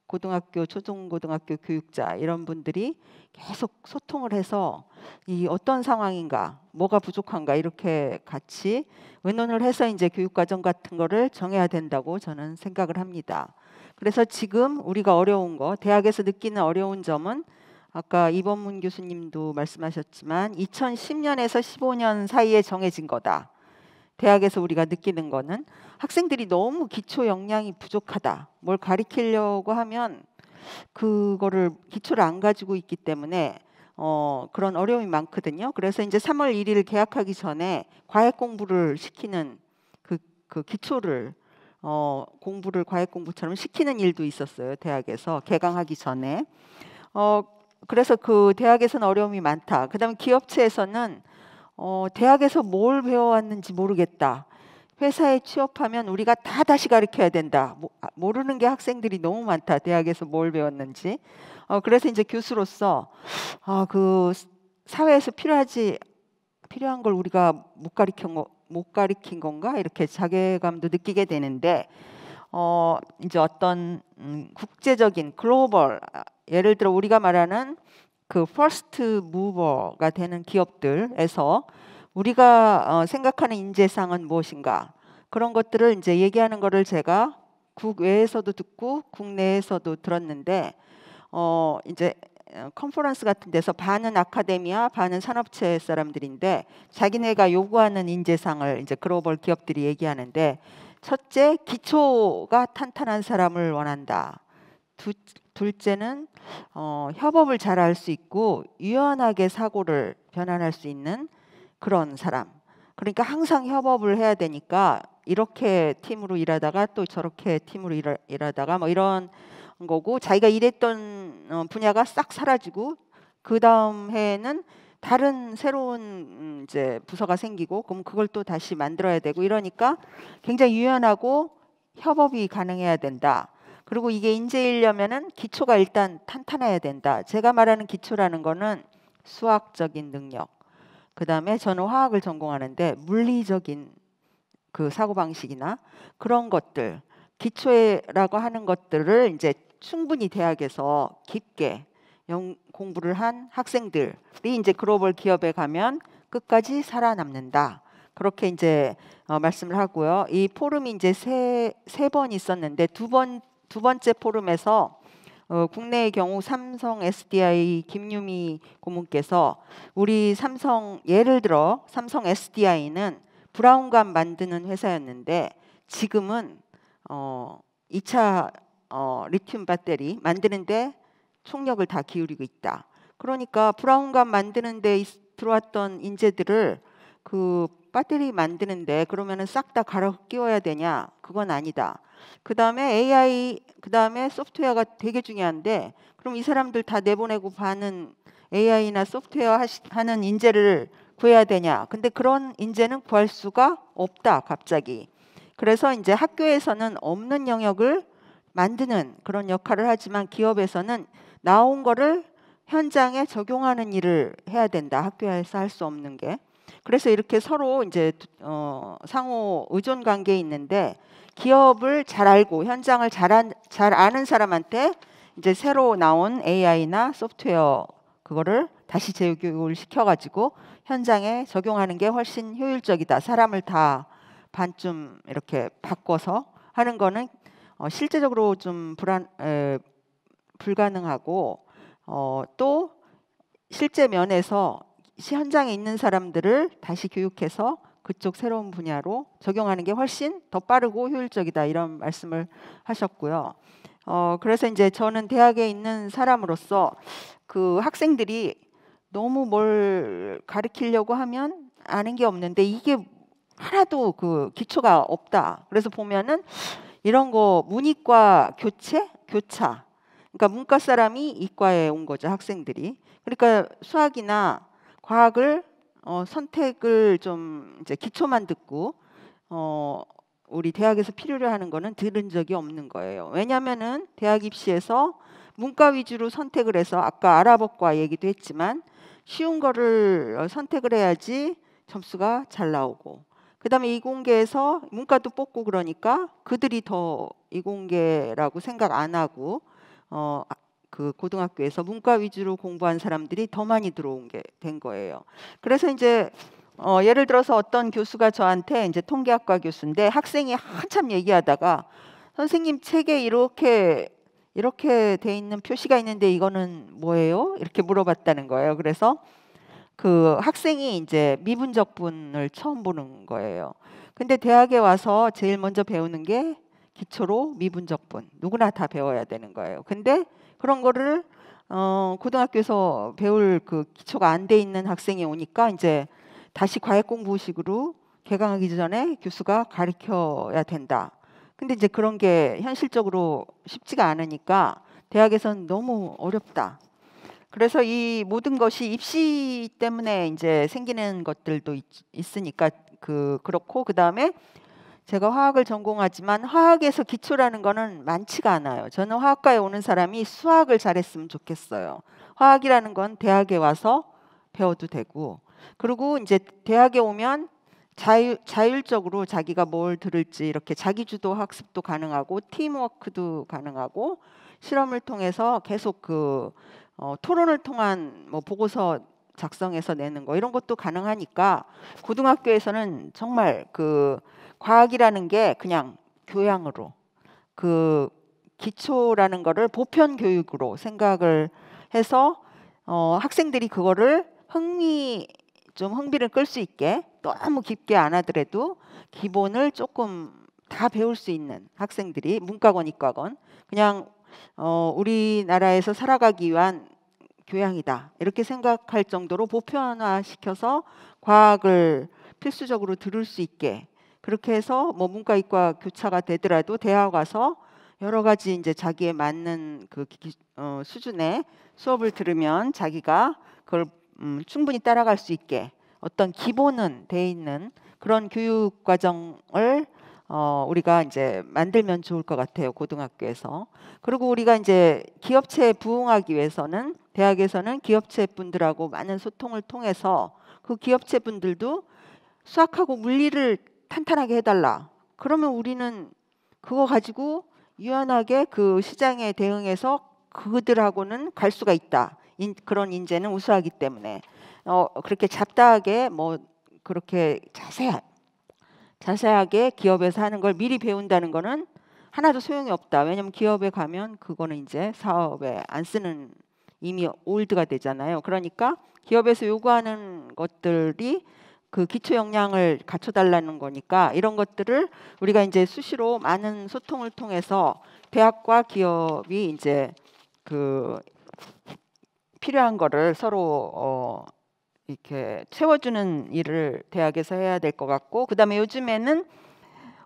고등학교, 초중고등학교 교육자 이런 분들이 계속 소통을 해서 이 어떤 상황인가, 뭐가 부족한가 이렇게 같이 의논을 해서 이제 교육과정 같은 거를 정해야 된다고 저는 생각을 합니다. 그래서 지금 우리가 어려운 거, 대학에서 느끼는 어려운 점은 아까 이범문 교수님도 말씀하셨지만 2010년에서 15년 사이에 정해진 거다. 대학에서 우리가 느끼는 거는 학생들이 너무 기초 역량이 부족하다. 뭘 가리키려고 하면 그거를 기초를 안 가지고 있기 때문에 그런 어려움이 많거든요. 그래서 이제 3월 1일 개학하기 전에 과외 공부를 시키는 그 기초를 공부를 과외 공부처럼 시키는 일도 있었어요. 대학에서 개강하기 전에. 그래서 그 대학에서는 어려움이 많다. 그다음에 기업체에서는 대학에서 뭘 배워왔는지 모르겠다. 회사에 취업하면 우리가 다 다시 가르쳐야 된다. 모르는 게 학생들이 너무 많다. 대학에서 뭘 배웠는지. 그래서 이제 교수로서 그 사회에서 필요한 걸 우리가 못 가르친 건가 이렇게 자괴감도 느끼게 되는데 이제 어떤 국제적인 글로벌 예를 들어 우리가 말하는 그 퍼스트 무버가 되는 기업들에서 우리가 생각하는 인재상은 무엇인가 그런 것들을 이제 얘기하는 거를 제가 국외에서도 듣고 국내에서도 들었는데 이제 컨퍼런스 같은 데서 반은 아카데미아, 반은 산업체 사람들인데 자기네가 요구하는 인재상을 이제 글로벌 기업들이 얘기하는데 첫째, 기초가 탄탄한 사람을 원한다. 둘째는 협업을 잘할 수 있고 유연하게 사고를 변환할 수 있는 그런 사람. 그러니까 항상 협업을 해야 되니까 이렇게 팀으로 일하다가 또 저렇게 팀으로 일하다가 뭐 이런 거고 자기가 일했던 분야가 싹 사라지고 그 다음 해에는 다른 새로운 이제 부서가 생기고 그럼 그걸 또 다시 만들어야 되고 이러니까 굉장히 유연하고 협업이 가능해야 된다. 그리고 이게 인재이려면은 기초가 일단 탄탄해야 된다. 제가 말하는 기초라는 거는 수학적인 능력. 그다음에 저는 화학을 전공하는데 물리적인 그 사고방식이나 그런 것들 기초라고 하는 것들을 이제 충분히 대학에서 깊게 공부를 한 학생들이 이제 글로벌 기업에 가면 끝까지 살아남는다. 그렇게 이제 말씀을 하고요. 이 포럼이 이제 세 번 있었는데 두 번째 포럼에서 국내의 경우 삼성 SDI 김유미 고문께서 우리 삼성 예를 들어 삼성 SDI는 브라운관 만드는 회사였는데 지금은 2차 리튬 배터리 만드는데 총력을 다 기울이고 있다. 그러니까 브라운관 만드는데 들어왔던 인재들을 그 배터리 만드는데 그러면은 싹 다 갈아 끼워야 되냐? 그건 아니다. 그 다음에 AI, 그 다음에 소프트웨어가 되게 중요한데 그럼 이 사람들 다 내보내고 파는 AI나 소프트웨어 하는 인재를 구해야 되냐? 근데 그런 인재는 구할 수가 없다, 갑자기. 그래서 이제 학교에서는 없는 영역을 만드는 그런 역할을 하지만 기업에서는 나온 거를 현장에 적용하는 일을 해야 된다. 학교에서 할 수 없는 게. 그래서 이렇게 서로 이제 상호 의존 관계에 있는데 기업을 잘 알고 현장을 잘 아는 사람한테 이제 새로 나온 AI나 소프트웨어 그거를 다시 재교육을 시켜가지고 현장에 적용하는 게 훨씬 효율적이다. 사람을 다 반쯤 이렇게 바꿔서 하는 거는 실제적으로 좀 불가능하고 또 실제 면에서 현장에 있는 사람들을 다시 교육해서 그쪽 새로운 분야로 적용하는 게 훨씬 더 빠르고 효율적이다 이런 말씀을 하셨고요. 그래서 이제 저는 대학에 있는 사람으로서 그 학생들이 너무 뭘 가르치려고 하면 아는 게 없는데 이게 하나도 그 기초가 없다. 그래서 보면은 이런 거 문이과 교차. 그러니까 문과 사람이 이과에 온 거죠, 학생들이. 그러니까 수학이나 과학을 선택을 좀 이제 기초만 듣고 우리 대학에서 필요로 하는 거는 들은 적이 없는 거예요. 왜냐하면은 대학 입시에서 문과 위주로 선택을 해서 아까 아랍어과 얘기도 했지만 쉬운 거를 선택을 해야지 점수가 잘 나오고 그다음에 이공계에서 문과도 뽑고 그러니까 그들이 더 이공계라고 생각 안 하고 그 고등학교에서 문과 위주로 공부한 사람들이 더 많이 들어온 게 된 거예요. 그래서 이제 예를 들어서 어떤 교수가 저한테 이제 통계학과 교수인데 학생이 한참 얘기하다가 선생님 책에 이렇게 돼 있는 표시가 있는데 이거는 뭐예요? 이렇게 물어봤다는 거예요. 그래서 그 학생이 이제 미분적분을 처음 보는 거예요. 근데 대학에 와서 제일 먼저 배우는 게 기초로 미분적분. 누구나 다 배워야 되는 거예요. 근데 그런 거를 고등학교에서 배울 그 기초가 안 돼 있는 학생이 오니까 이제 다시 과외 공부식으로 개강하기 전에 교수가 가르쳐야 된다. 근데 이제 그런 게 현실적으로 쉽지가 않으니까 대학에서는 너무 어렵다. 그래서 이 모든 것이 입시 때문에 이제 생기는 것들도 있으니까 그렇고 그다음에 제가 화학을 전공하지만 화학에서 기초라는 거는 많지가 않아요. 저는 화학과에 오는 사람이 수학을 잘했으면 좋겠어요. 화학이라는 건 대학에 와서 배워도 되고 그리고 이제 대학에 오면 자율적으로 자기가 뭘 들을지 이렇게 자기주도 학습도 가능하고 팀워크도 가능하고 실험을 통해서 계속 토론을 통한 뭐 보고서 작성해서 내는 거 이런 것도 가능하니까 고등학교에서는 정말 과학이라는 게 그냥 교양으로 기초라는 거를 보편 교육으로 생각을 해서 학생들이 그거를 흥미를 끌 수 있게 너무 깊게 안 하더라도 기본을 조금 다 배울 수 있는 학생들이 문과건 이과건 그냥 우리나라에서 살아가기 위한 교양이다 이렇게 생각할 정도로 보편화시켜서 과학을 필수적으로 들을 수 있게 그렇게 해서 뭐 문과 이과 교차가 되더라도 대학 와서 여러 가지 이제 자기에 맞는 수준의 수업을 들으면 자기가 그걸 충분히 따라갈 수 있게 어떤 기본은 돼 있는 그런 교육 과정을 우리가 이제 만들면 좋을 것 같아요. 고등학교에서. 그리고 우리가 이제 기업체에 부응하기 위해서는 대학에서는 기업체 분들하고 많은 소통을 통해서 그 기업체 분들도 수학하고 물리를 탄탄하게 해달라. 그러면 우리는 그거 가지고 유연하게 그 시장에 대응해서 그들하고는 갈 수가 있다. 그런 인재는 우수하기 때문에 그렇게 잡다하게 뭐 그렇게 자세하게 기업에서 하는 걸 미리 배운다는 거는 하나도 소용이 없다. 왜냐하면 기업에 가면 그거는 이제 사업에 안 쓰는 이미 올드가 되잖아요. 그러니까 기업에서 요구하는 것들이 그 기초 역량을 갖춰달라는 거니까 이런 것들을 우리가 이제 수시로 많은 소통을 통해서 대학과 기업이 이제 그 필요한 거를 서로 이렇게 채워주는 일을 대학에서 해야 될 것 같고, 그다음에 요즘에는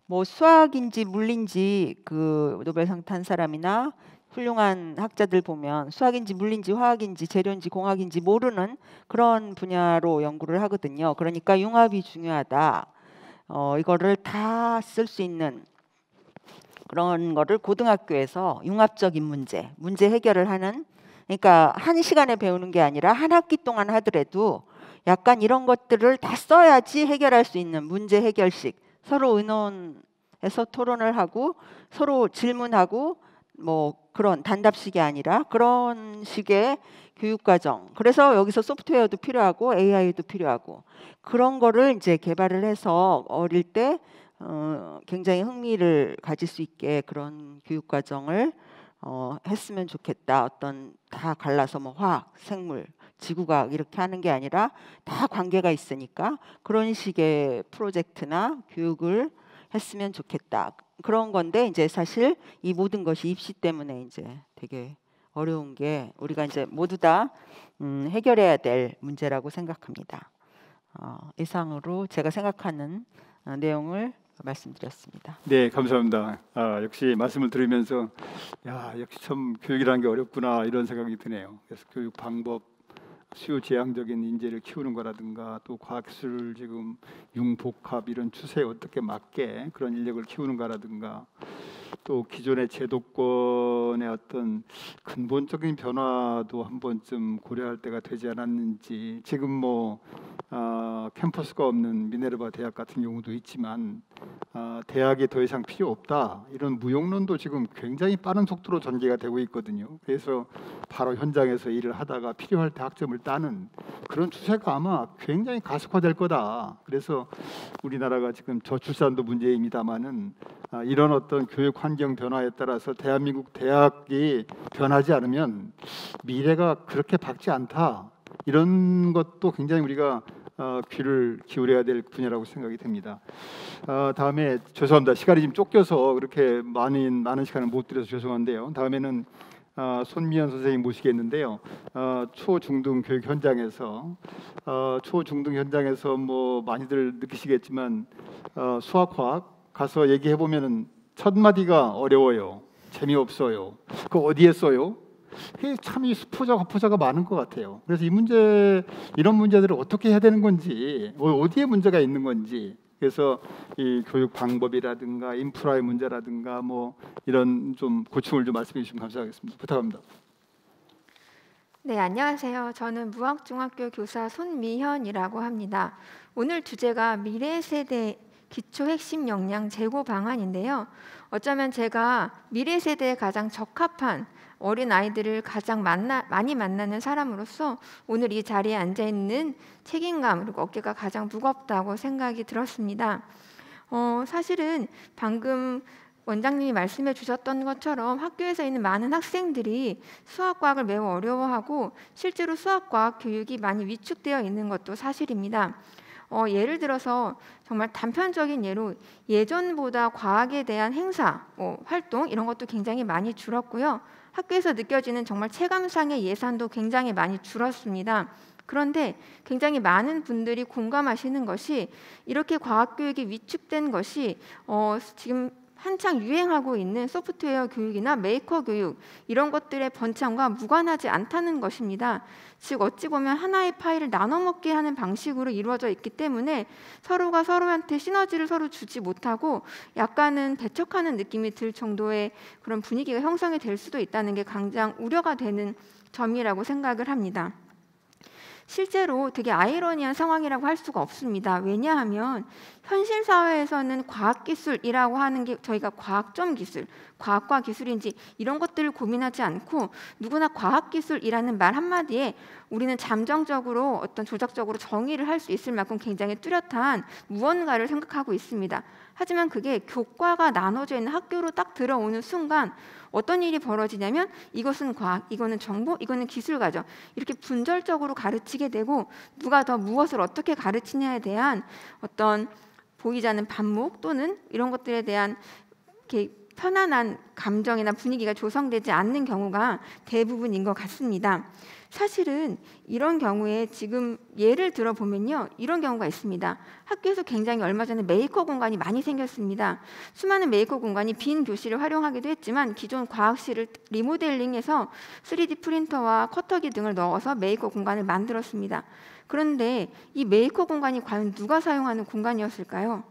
뭐 수학인지 물리인지 그 노벨상 탄 사람이나 훌륭한 학자들 보면 수학인지 물리인지 화학인지 재료인지 공학인지 모르는 그런 분야로 연구를 하거든요. 그러니까 융합이 중요하다. 이거를 다 쓸 수 있는 그런 거를 고등학교에서 융합적인 문제 해결을 하는, 그러니까 한 시간에 배우는 게 아니라 한 학기 동안 하더라도 약간 이런 것들을 다 써야지 해결할 수 있는 문제 해결식, 서로 의논해서 토론을 하고 서로 질문하고 뭐 그런 단답식이 아니라 그런 식의 교육과정. 그래서 여기서 소프트웨어도 필요하고 AI도 필요하고 그런 거를 이제 개발을 해서 어릴 때 굉장히 흥미를 가질 수 있게 그런 교육과정을 했으면 좋겠다. 어떤 다 갈라서 뭐 화학, 생물, 지구과학 이렇게 하는 게 아니라 다 관계가 있으니까 그런 식의 프로젝트나 교육을 했으면 좋겠다. 그런 건데 이제 사실 이 모든 것이 입시 때문에 이제 되게 어려운 게 우리가 이제 모두 다 해결해야 될 문제라고 생각합니다. 이상으로 제가 생각하는 내용을 말씀드렸습니다. 네, 감사합니다. 역시 말씀을 들으면서 역시 참 교육이라는 게 어렵구나 이런 생각이 드네요. 그래서 교육 방법, 수요지향적인 인재를 키우는 거라든가 또 과학기술 지금 융복합 이런 추세에 어떻게 맞게 그런 인력을 키우는 거라든가 또 기존의 제도권의 어떤 근본적인 변화도 한 번쯤 고려할 때가 되지 않았는지. 지금 뭐 캠퍼스가 없는 미네르바 대학 같은 경우도 있지만 대학이 더 이상 필요 없다 이런 무용론도 지금 굉장히 빠른 속도로 전개가 되고 있거든요. 그래서 바로 현장에서 일을 하다가 필요할 때 학점을 따는 그런 추세가 아마 굉장히 가속화될 거다. 그래서 우리나라가 지금 저출산도 문제입니다만은 이런 어떤 교육 환경 변화에 따라서 대한민국 대학이 변하지 않으면 미래가 그렇게 밝지 않다. 이런 것도 굉장히 우리가 귀를 기울여야 될 분야라고 생각이 됩니다. 다음에 죄송합니다. 시간이 좀 쫓겨서 그렇게 많은 시간을 못 드려서 죄송한데요. 다음에는 손미연 선생님 모시겠는데요. 초중등 교육 현장에서 뭐 많이들 느끼시겠지만 수학과학 가서 얘기해 보면은 첫 마디가 어려워요. 재미없어요. 그 어디에 써요? 참 이 수포자 거포자가 많은 것 같아요. 그래서 이런 문제들을 어떻게 해야 되는 건지, 어디에 문제가 있는 건지, 그래서 이 교육 방법이라든가 인프라의 문제라든가 뭐 이런 좀 고충을 좀 말씀해 주시면 감사하겠습니다. 부탁합니다. 네, 안녕하세요. 저는 무학중학교 교사 손미현이라고 합니다. 오늘 주제가 미래세대 기초 핵심 역량 제고 방안인데요. 어쩌면 제가 미래세대에 가장 적합한 어린 아이들을 가장 많이 만나는 사람으로서 오늘 이 자리에 앉아 있는 책임감 그리고 어깨가 가장 무겁다고 생각이 들었습니다. 사실은 방금 원장님이 말씀해 주셨던 것처럼 학교에서 있는 많은 학생들이 수학과학을 매우 어려워하고 실제로 수학과학 교육이 많이 위축되어 있는 것도 사실입니다. 예를 들어서 정말 단편적인 예로 예전보다 과학에 대한 행사, 활동 이런 것도 굉장히 많이 줄었고요. 학교에서 느껴지는 정말 체감상의 예산도 굉장히 많이 줄었습니다. 그런데 굉장히 많은 분들이 공감하시는 것이 이렇게 과학교육이 위축된 것이 지금 한창 유행하고 있는 소프트웨어 교육이나 메이커 교육 이런 것들의 번창과 무관하지 않다는 것입니다. 즉 어찌 보면 하나의 파일을 나눠 먹게 하는 방식으로 이루어져 있기 때문에 서로가 서로한테 시너지를 서로 주지 못하고 약간은 배척하는 느낌이 들 정도의 그런 분위기가 형성이 될 수도 있다는 게 가장 우려가 되는 점이라고 생각을 합니다. 실제로 되게 아이러니한 상황이라고 할 수가 없습니다. 왜냐하면 현실 사회에서는 과학기술이라고 하는 게 저희가 과학점 기술, 과학과 기술인지 이런 것들을 고민하지 않고 누구나 과학기술이라는 말 한마디에 우리는 잠정적으로 어떤 조작적으로 정의를 할 수 있을 만큼 굉장히 뚜렷한 무언가를 생각하고 있습니다. 하지만 그게 교과가 나눠져 있는 학교로 딱 들어오는 순간 어떤 일이 벌어지냐면 이것은 과학, 이거는 정보, 이거는 기술 과정, 이렇게 분절적으로 가르치게 되고 누가 더 무엇을 어떻게 가르치냐에 대한 어떤 보이지 않는 반목 또는 이런 것들에 대한 이렇게 편안한 감정이나 분위기가 조성되지 않는 경우가 대부분인 것 같습니다. 사실은 이런 경우에 지금 예를 들어보면요, 이런 경우가 있습니다. 학교에서 굉장히 얼마 전에 메이커 공간이 많이 생겼습니다. 수많은 메이커 공간이 빈 교실을 활용하기도 했지만 기존 과학실을 리모델링해서 3D 프린터와 커터기 등을 넣어서 메이커 공간을 만들었습니다. 그런데 이 메이커 공간이 과연 누가 사용하는 공간이었을까요?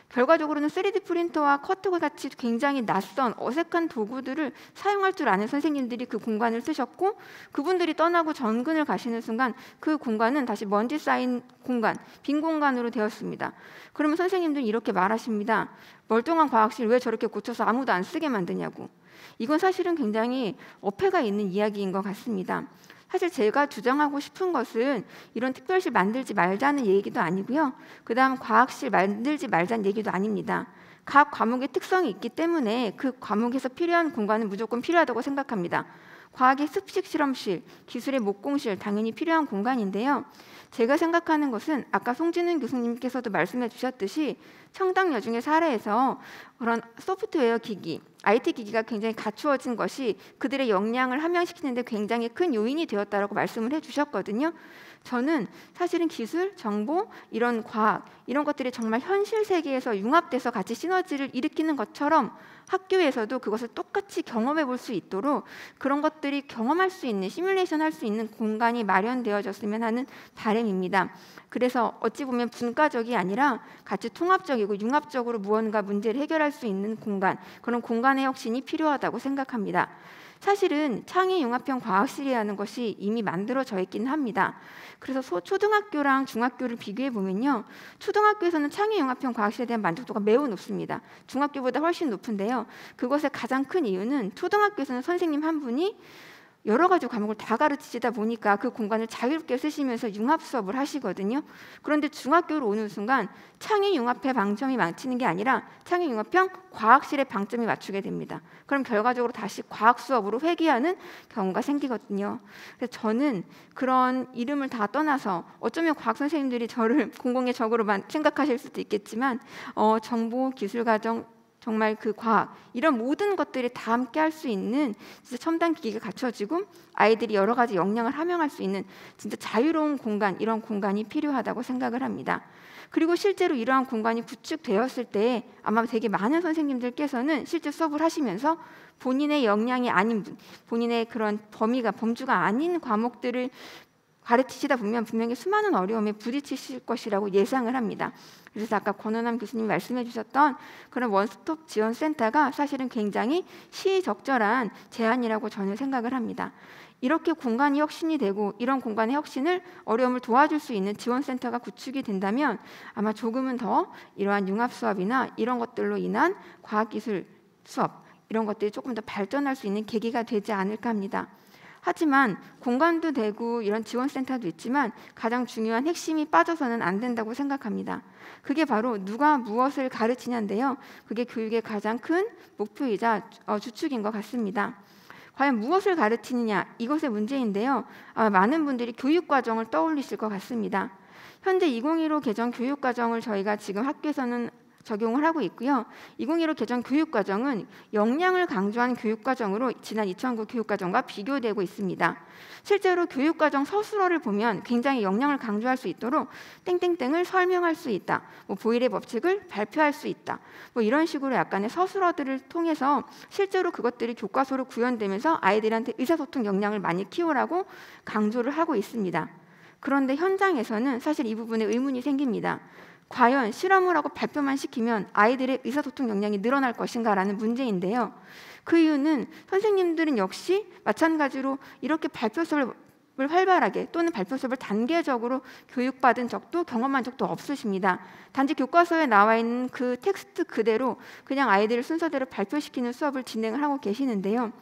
결과적으로는 3D 프린터와 커터기 같이 굉장히 낯선 어색한 도구들을 사용할 줄 아는 선생님들이 그 공간을 쓰셨고 그분들이 떠나고 전근을 가시는 순간 그 공간은 다시 먼지 쌓인 공간, 빈 공간으로 되었습니다. 그러면 선생님들은 이렇게 말하십니다. 멀쩡한 과학실 왜 저렇게 고쳐서 아무도 안 쓰게 만드냐고. 이건 사실은 굉장히 어폐가 있는 이야기인 것 같습니다. 사실 제가 주장하고 싶은 것은 이런 특별실 만들지 말자는 얘기도 아니고요. 그 다음 과학실 만들지 말자는 얘기도 아닙니다. 각 과목의 특성이 있기 때문에 그 과목에서 필요한 공간은 무조건 필요하다고 생각합니다. 과학의 습식 실험실, 기술의 목공실 당연히 필요한 공간인데요. 제가 생각하는 것은 아까 송진훈 교수님께서도 말씀해 주셨듯이 청담여중의 사례에서 그런 소프트웨어 기기, IT 기기가 굉장히 갖추어진 것이 그들의 역량을 함양시키는 데 굉장히 큰 요인이 되었다라고 말씀을 해주셨거든요. 저는 사실은 기술, 정보, 이런 과학, 이런 것들이 정말 현실 세계에서 융합돼서 같이 시너지를 일으키는 것처럼 학교에서도 그것을 똑같이 경험해 볼 수 있도록 그런 것들이 경험할 수 있는, 시뮬레이션 할 수 있는 공간이 마련되어졌으면 하는 바람입니다. 그래서 어찌 보면 분과적이 아니라 같이 통합적이고 융합적으로 무언가 문제를 해결할 수 있는 공간, 그런 공간의 혁신이 필요하다고 생각합니다. 사실은 창의융합형 과학실이라는 것이 이미 만들어져 있기는 합니다. 그래서 초등학교랑 중학교를 비교해 보면요, 초등학교에서는 창의융합형 과학실에 대한 만족도가 매우 높습니다. 중학교보다 훨씬 높은데요. 그것의 가장 큰 이유는 초등학교에서는 선생님 한 분이 여러 가지 과목을 다 가르치다 보니까 그 공간을 자유롭게 쓰시면서 융합 수업을 하시거든요. 그런데 중학교로 오는 순간 창의융합의 방점이 맞추는 게 아니라 창의융합형 과학실의 방점이 맞추게 됩니다. 그럼 결과적으로 다시 과학 수업으로 회귀하는 경우가 생기거든요. 그래서 저는 그런 이름을 다 떠나서 어쩌면 과학 선생님들이 저를 공공의 적으로만 생각하실 수도 있겠지만 정보, 기술 과정, 정말 그 과학, 이런 모든 것들이 다 함께 할 수 있는 진짜 첨단 기기가 갖춰지고 아이들이 여러 가지 역량을 함양할 수 있는 진짜 자유로운 공간, 이런 공간이 필요하다고 생각을 합니다. 그리고 실제로 이러한 공간이 구축되었을 때 아마 되게 많은 선생님들께서는 실제 수업을 하시면서 본인의 역량이 아닌 본인의 그런 범주가 아닌 과목들을 가르치시다 보면 분명히 수많은 어려움에 부딪히실 것이라고 예상을 합니다. 그래서 아까 권원남 교수님이 말씀해 주셨던 그런 원스톱 지원센터가 사실은 굉장히 시적절한 제안이라고 저는 생각을 합니다. 이렇게 공간이 혁신이 되고 이런 공간의 혁신을 어려움을 도와줄 수 있는 지원센터가 구축이 된다면 아마 조금은 더 이러한 융합 수업이나 이런 것들로 인한 과학기술 수업, 이런 것들이 조금 더 발전할 수 있는 계기가 되지 않을까 합니다. 하지만 공간도 되고 이런 지원센터도 있지만 가장 중요한 핵심이 빠져서는 안 된다고 생각합니다. 그게 바로 누가 무엇을 가르치냐인데요. 그게 교육의 가장 큰 목표이자 주축인 것 같습니다. 과연 무엇을 가르치느냐, 이것의 문제인데요. 많은 분들이 교육과정을 떠올리실 것 같습니다. 현재 2015 개정 교육과정을 저희가 지금 학교에서는 적용을 하고 있고요. 2015 개정 교육과정은 역량을 강조한 교육과정으로 지난 2009 교육과정과 비교되고 있습니다. 실제로 교육과정 서술어를 보면 굉장히 역량을 강조할 수 있도록 땡땡땡을 설명할 수 있다, 보일의 법칙을 발표할 수 있다, 이런 식으로 약간의 서술어들을 통해서 실제로 그것들이 교과서로 구현되면서 아이들한테 의사소통 역량을 많이 키우라고 강조를 하고 있습니다. 그런데 현장에서는 사실 이 부분에 의문이 생깁니다. 과연 실험을 하고 발표만 시키면 아이들의 의사소통 역량이 늘어날 것인가라는 문제인데요. 그 이유는 선생님들은 역시 마찬가지로 이렇게 발표 수업을 활발하게 또는 발표 수업을 단계적으로 교육받은 적도 경험한 적도 없으십니다. 단지 교과서에 나와 있는 그 텍스트 그대로 그냥 아이들을 순서대로 발표시키는 수업을 진행을 하고 계시는데요.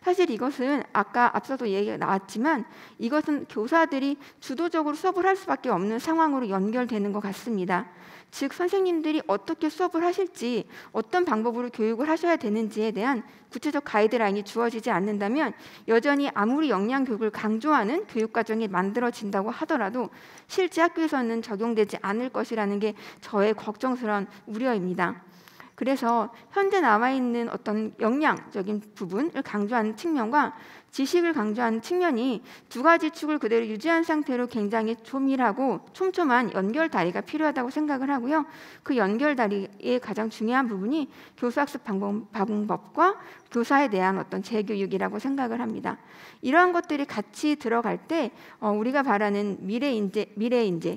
사실 이것은 아까 앞서도 얘기가 나왔지만 이것은 교사들이 주도적으로 수업을 할 수밖에 없는 상황으로 연결되는 것 같습니다. 즉 선생님들이 어떻게 수업을 하실지, 어떤 방법으로 교육을 하셔야 되는지에 대한 구체적 가이드라인이 주어지지 않는다면 여전히 아무리 역량 교육을 강조하는 교육과정이 만들어진다고 하더라도 실제 학교에서는 적용되지 않을 것이라는 게 저의 걱정스러운 우려입니다. 그래서 현재 남아있는 어떤 역량적인 부분을 강조하는 측면과 지식을 강조하는 측면이 두 가지 축을 그대로 유지한 상태로 굉장히 조밀하고 촘촘한 연결다리가 필요하다고 생각을 하고요. 그 연결다리의 가장 중요한 부분이 교수학습 방법과 교사에 대한 어떤 재교육이라고 생각을 합니다. 이러한 것들이 같이 들어갈 때 우리가 바라는 미래 인재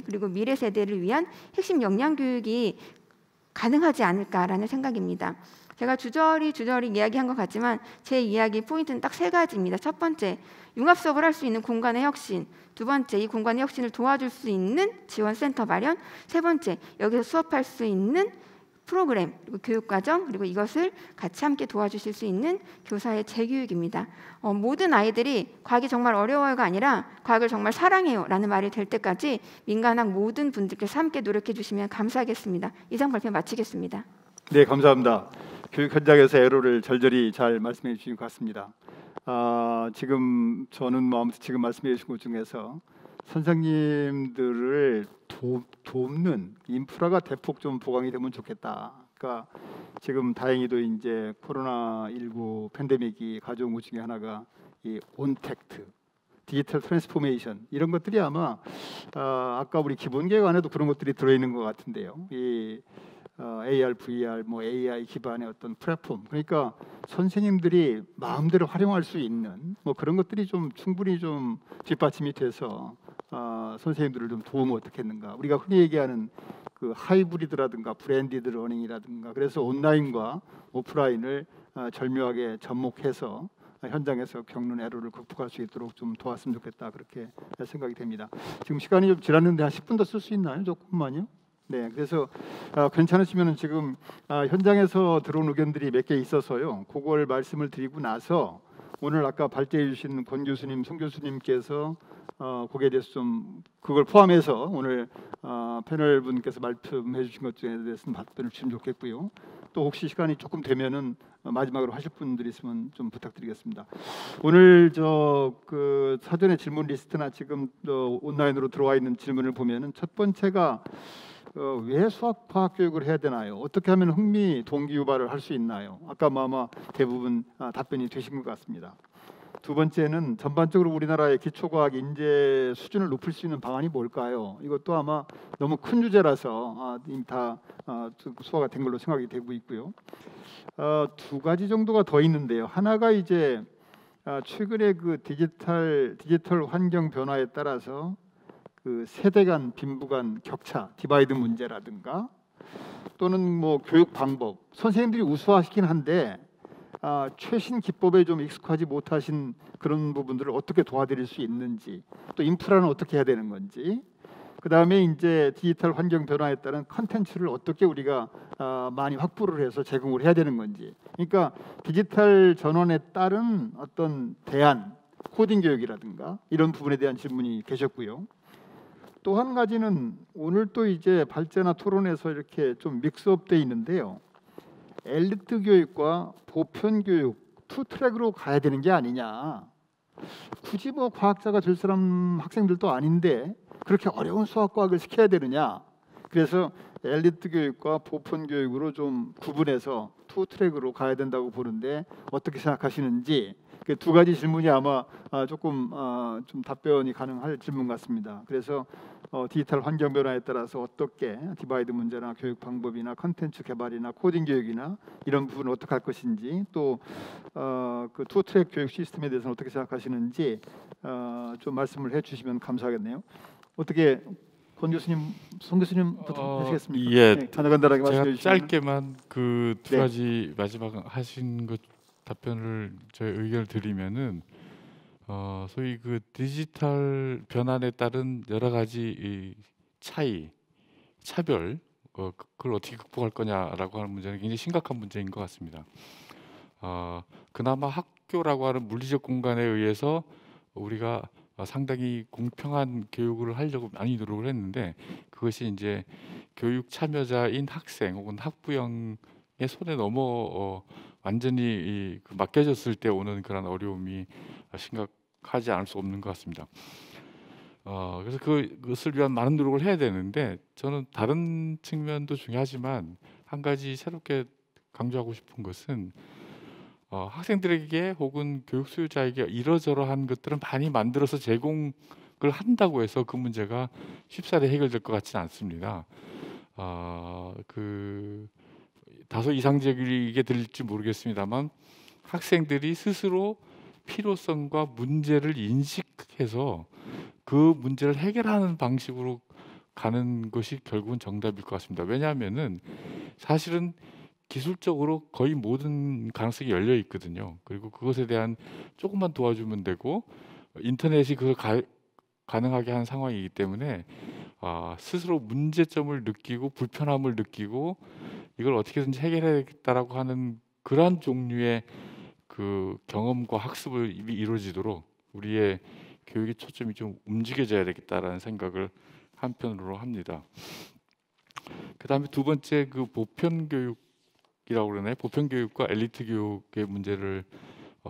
그리고 미래 세대를 위한 핵심 역량 교육이 가능하지 않을까라는 생각입니다. 제가 주저리 이야기한 것 같지만 제 이야기 포인트는 딱 3가지입니다. 첫 번째, 융합 수업을 할 수 있는 공간의 혁신. 두 번째, 이 공간의 혁신을 도와줄 수 있는 지원센터 마련. 세 번째, 여기서 수업할 수 있는 프로그램, 그리고 교육과정, 그리고 이것을 같이 함께 도와주실 수 있는 교사의 재교육입니다. 모든 아이들이 과학이 정말 어려워요가 아니라 과학을 정말 사랑해요 라는 말이 될 때까지 민간학 모든 분들께서 함께 노력해 주시면 감사하겠습니다. 이상 발표 마치겠습니다. 네, 감사합니다. 교육 현장에서 애로를 절절히 잘 말씀해 주신 것 같습니다. 지금 저는 지금 말씀해 주신 것 중에서 선생님들을 돕는 인프라가 대폭 좀 보강이 되면 좋겠다. 그러니까 지금 다행히도 이제 코로나19 팬데믹이 가져온 것 중에 하나가 이 온택트, 디지털 트랜스포메이션 이런 것들이 아마 아까 우리 기본계획 안에도 그런 것들이 들어있는 것 같은데요. 이 AR, VR, 뭐 AI 기반의 어떤 플랫폼, 그러니까 선생님들이 마음대로 활용할 수 있는 뭐 그런 것들이 좀 충분히 좀 뒷받침이 돼서 선생님들을 좀 도우면 어떻겠는가. 우리가 흔히 얘기하는 그 하이브리드라든가 브랜디드 러닝이라든가, 그래서 온라인과 오프라인을 절묘하게 접목해서 현장에서 겪는 애로를 극복할 수 있도록 좀 도왔으면 좋겠다, 그렇게 생각이 됩니다. 지금 시간이 좀 지났는데 한 10분 더 쓸 수 있나요? 조금만요. 네, 그래서 괜찮으시면 지금 현장에서 들어온 의견들이 몇 개 있어서요. 그걸 말씀을 드리고 나서 오늘 아까 발제해 주신 권 교수님, 송 교수님께서 거기에 대해서 좀 그걸 포함해서 오늘 패널 분께서 말씀해 주신 것 중에 대해서는 답변을 주시면 좋겠고요. 또 혹시 시간이 조금 되면은 마지막으로 하실 분들이 있으면 좀 부탁드리겠습니다. 오늘 그 사전에 질문 리스트나 지금 온라인으로 들어와 있는 질문을 보면은 첫 번째가 왜 수학 과학 교육을 해야 되나요? 어떻게 하면 흥미 동기 유발을 할 수 있나요? 아까 아마 대부분 답변이 되신 것 같습니다. 두 번째는 전반적으로 우리나라의 기초과학 인재 수준을 높일 수 있는 방안이 뭘까요? 이것도 아마 너무 큰 주제라서 이미 다 소화가 된 걸로 생각이 되고 있고요. 두 가지 정도가 더 있는데요. 하나가 이제 최근에 그 디지털 환경 변화에 따라서 그 세대 간 빈부 간 격차, 디바이드 문제라든가, 또는 뭐 교육 방법, 선생님들이 우수하시긴 한데 최신 기법에 좀 익숙하지 못하신 그런 부분들을 어떻게 도와드릴 수 있는지, 또 인프라는 어떻게 해야 되는 건지, 그 다음에 이제 디지털 환경 변화에 따른 컨텐츠를 어떻게 우리가 많이 확보를 해서 제공을 해야 되는 건지. 그러니까 디지털 전환에 따른 어떤 대안, 코딩 교육이라든가 이런 부분에 대한 질문이 계셨고요. 또 한 가지는 오늘 또 이제 발제나 토론에서 이렇게 좀 믹스업돼 있는데요. 엘리트 교육과 보편 교육 투 트랙으로 가야 되는 게 아니냐. 굳이 뭐 과학자가 될 사람 학생들도 아닌데 그렇게 어려운 수학과학을 시켜야 되느냐. 그래서 엘리트 교육과 보편 교육으로 좀 구분해서 투 트랙으로 가야 된다고 보는데 어떻게 생각하시는지, 그 두 가지 질문이 아마 조금 좀 답변이 가능할 질문 같습니다. 그래서 디지털 환경 변화에 따라서 어떻게 디바이드 문제나 교육 방법이나 컨텐츠 개발이나 코딩 교육이나 이런 부분을 어떻게 할 것인지, 또 그 투 트랙 교육 시스템에 대해서는 어떻게 생각하시는지 좀 말씀을 해주시면 감사하겠네요. 어떻게 권 교수님, 송 교수님부터 하시겠습니까? 예, 네, 간단하게 말씀해 제가 주시면. 짧게만 그 두 네. 가지 마지막 하신 것 답변을 저의 의견을 드리면은 소위 그 디지털 변환에 따른 여러 가지 이 차별, 그걸 어떻게 극복할 거냐라고 하는 문제는 굉장히 심각한 문제인 것 같습니다. 그나마 학교라고 하는 물리적 공간에 의해서 우리가 상당히 공평한 교육을 하려고 많이 노력을 했는데 그것이 이제 교육 참여자인 학생 혹은 학부형의 손에 넘어 완전히 맡겨졌을 때 오는 그런 어려움이 심각하지 않을 수 없는 것 같습니다. 그래서 그것을 위한 많은 노력을 해야 되는데 저는 다른 측면도 중요하지만 한 가지 새롭게 강조하고 싶은 것은 학생들에게 혹은 교육 수요자에게 이러저러한 것들을 많이 만들어서 제공을 한다고 해서 그 문제가 쉽사리 해결될 것 같지는 않습니다. 다소 이상적이게 들릴지 모르겠습니다만 학생들이 스스로 필요성과 문제를 인식해서 그 문제를 해결하는 방식으로 가는 것이 결국은 정답일 것 같습니다. 왜냐하면은 사실은 기술적으로 거의 모든 가능성이 열려 있거든요. 그리고 그것에 대한 조금만 도와주면 되고 인터넷이 그걸 가능하게 한 상황이기 때문에 스스로 문제점을 느끼고 불편함을 느끼고 이걸 어떻게든지 해결해야겠다라고 하는 그러한 종류의 그 경험과 학습을 이루어지도록 우리의 교육의 초점이 좀 움직여져야 되겠다라는 생각을 한편으로 합니다. 그 다음에 두 번째 그 보편 교육이라고 그러나요? 보편 교육과 엘리트 교육의 문제를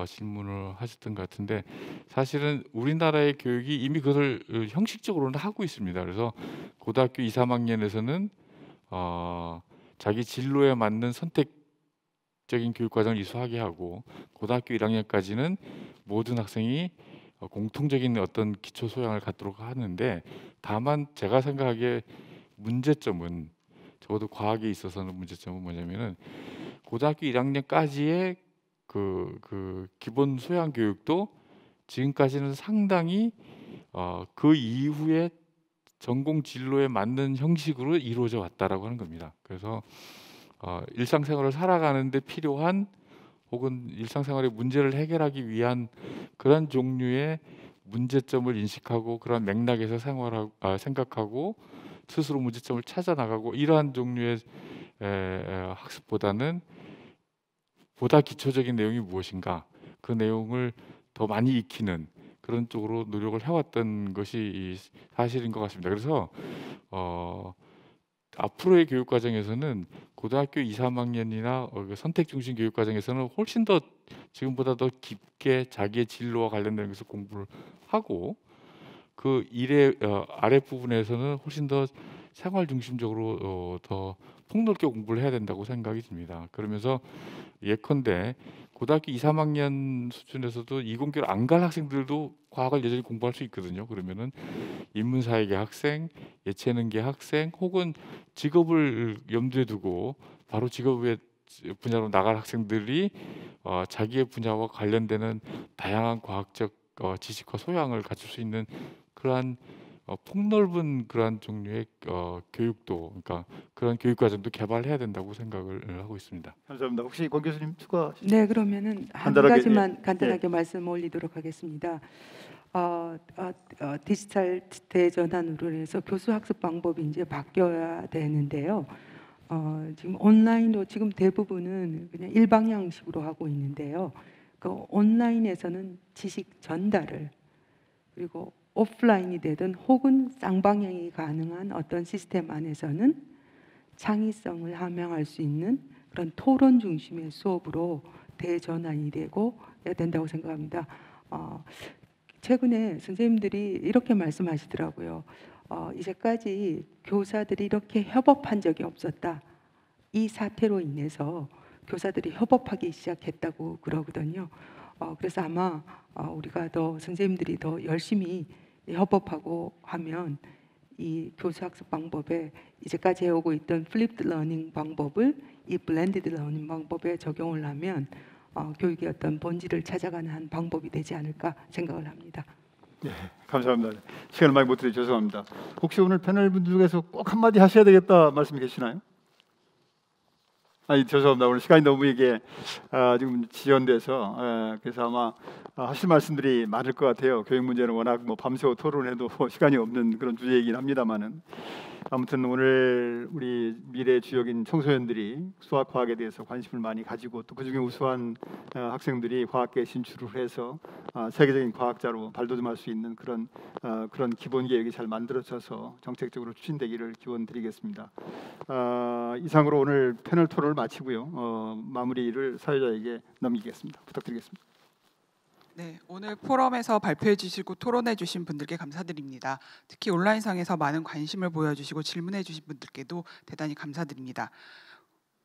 질문을 하셨던 것 같은데 사실은 우리나라의 교육이 이미 그것을 형식적으로는 하고 있습니다. 그래서 고등학교 2, 3학년에서는 자기 진로에 맞는 선택적인 교육 과정을 이수하게 하고 고등학교 1학년까지는 모든 학생이 공통적인 어떤 기초 소양을 갖도록 하는데 다만 제가 생각하기에 문제점은 적어도 과학에 있어서는 문제점은 뭐냐면은 고등학교 1학년까지의 그 기본 소양 교육도 지금까지는 상당히 그 이후에 전공 진로에 맞는 형식으로 이루어져 왔다라고 하는 겁니다. 그래서 일상생활을 살아가는데 필요한 혹은 일상생활의 문제를 해결하기 위한 그런 종류의 문제점을 인식하고 그런 맥락에서 생각하고 스스로 문제점을 찾아 나가고 이러한 종류의 학습보다는 보다 기초적인 내용이 무엇인가 그 내용을 더 많이 익히는 그런 쪽으로 노력을 해왔던 것이 사실인 것 같습니다. 그래서 앞으로의 교육 과정에서는 고등학교 2, 3학년이나 선택 중심 교육 과정에서는 훨씬 더 지금보다 더 깊게 자기의 진로와 관련된 것을 공부를 하고 그 일의 아랫부분에서는 훨씬 더 생활 중심적으로 더 폭넓게 공부를 해야 된다고 생각이 듭니다. 그러면서 예컨대 고등학교 2, 3학년 수준에서도 이공계를 안 갈 학생들도 과학을 여전히 공부할 수 있거든요. 그러면은 인문사회계 학생, 예체능계 학생 혹은 직업을 염두에 두고 바로 직업의 분야로 나갈 학생들이 자기의 분야와 관련되는 다양한 과학적 지식과 소양을 갖출 수 있는 그러한 폭넓은 그러한 종류의 교육도 그러니까 그런 교육 과정도 개발해야 된다고 생각을 하고 있습니다. 감사합니다. 혹시 권 교수님 추가? 네, 그러면은 한 간단하게, 가지만 간단하게 말씀 올리도록 하겠습니다. 디지털 대전환으로 해서 교수 학습 방법이 이제 바뀌어야 되는데요. 지금 온라인으로 지금 대부분은 그냥 일방향식으로 하고 있는데요. 그 온라인에서는 지식 전달을 그리고 오프라인이 되든 혹은 쌍방향이 가능한 어떤 시스템 안에서는 창의성을 함양할 수 있는 그런 토론 중심의 수업으로 대전환이 되고 해야 된다고 생각합니다. 최근에 선생님들이 이렇게 말씀하시더라고요. 이제까지 교사들이 이렇게 협업한 적이 없었다. 이 사태로 인해서 교사들이 협업하기 시작했다고 그러거든요. 그래서 아마 우리가 더 선생님들이 더 열심히 협업하고 하면 이 교수학습 방법에 이제까지 해오고 있던 플립드 러닝 방법을 이 블렌디드 러닝 방법에 적용을 하면 교육의 어떤 본질을 찾아가는 한 방법이 되지 않을까 생각을 합니다. 네, 감사합니다. 시간을 많이 못 드려 죄송합니다. 혹시 오늘 패널 분들 중에서 꼭 한마디 하셔야 되겠다 말씀이 계시나요? 아니 죄송합니다. 오늘 시간이 너무 이게 지금 지연돼서 그래서 아마 하실 말씀들이 많을 것 같아요. 교육 문제는 워낙 뭐 밤새워 토론해도 시간이 없는 그런 주제이긴 합니다만은 아무튼 오늘 우리 미래 주역인 청소년들이 수학 과학에 대해서 관심을 많이 가지고 또 그중에 우수한 학생들이 과학계에 진출을 해서 세계적인 과학자로 발돋움할 수 있는 그런 기본 계획이 잘 만들어져서 정책적으로 추진되기를 기원드리겠습니다. 이상으로 오늘 패널 토론을 마치고요. 마무리를 사회자에게 넘기겠습니다. 부탁드리겠습니다. 네, 오늘 포럼에서 발표해 주시고 토론해 주신 분들께 감사드립니다. 특히 온라인상에서 많은 관심을 보여주시고 질문해 주신 분들께도 대단히 감사드립니다.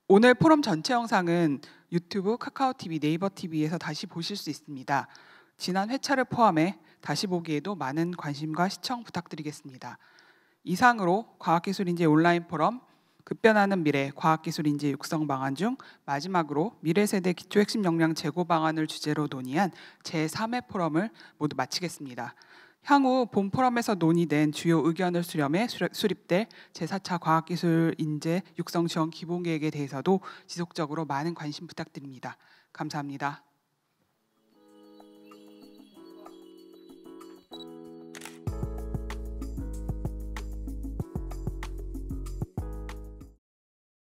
오늘 포럼 전체 영상은 유튜브, 카카오TV, 네이버TV에서 다시 보실 수 있습니다. 지난 회차를 포함해 다시 보기에도 많은 관심과 시청 부탁드리겠습니다. 이상으로 과학기술인재 온라인 포럼 급변하는 미래 과학기술인재 육성 방안 중 마지막으로 미래세대 기초핵심 역량 제고 방안을 주제로 논의한 제3회 포럼을 모두 마치겠습니다. 향후 본 포럼에서 논의된 주요 의견을 수렴해 수립될 제4차 과학기술인재 육성 지원 기본계획에 대해서도 지속적으로 많은 관심 부탁드립니다. 감사합니다.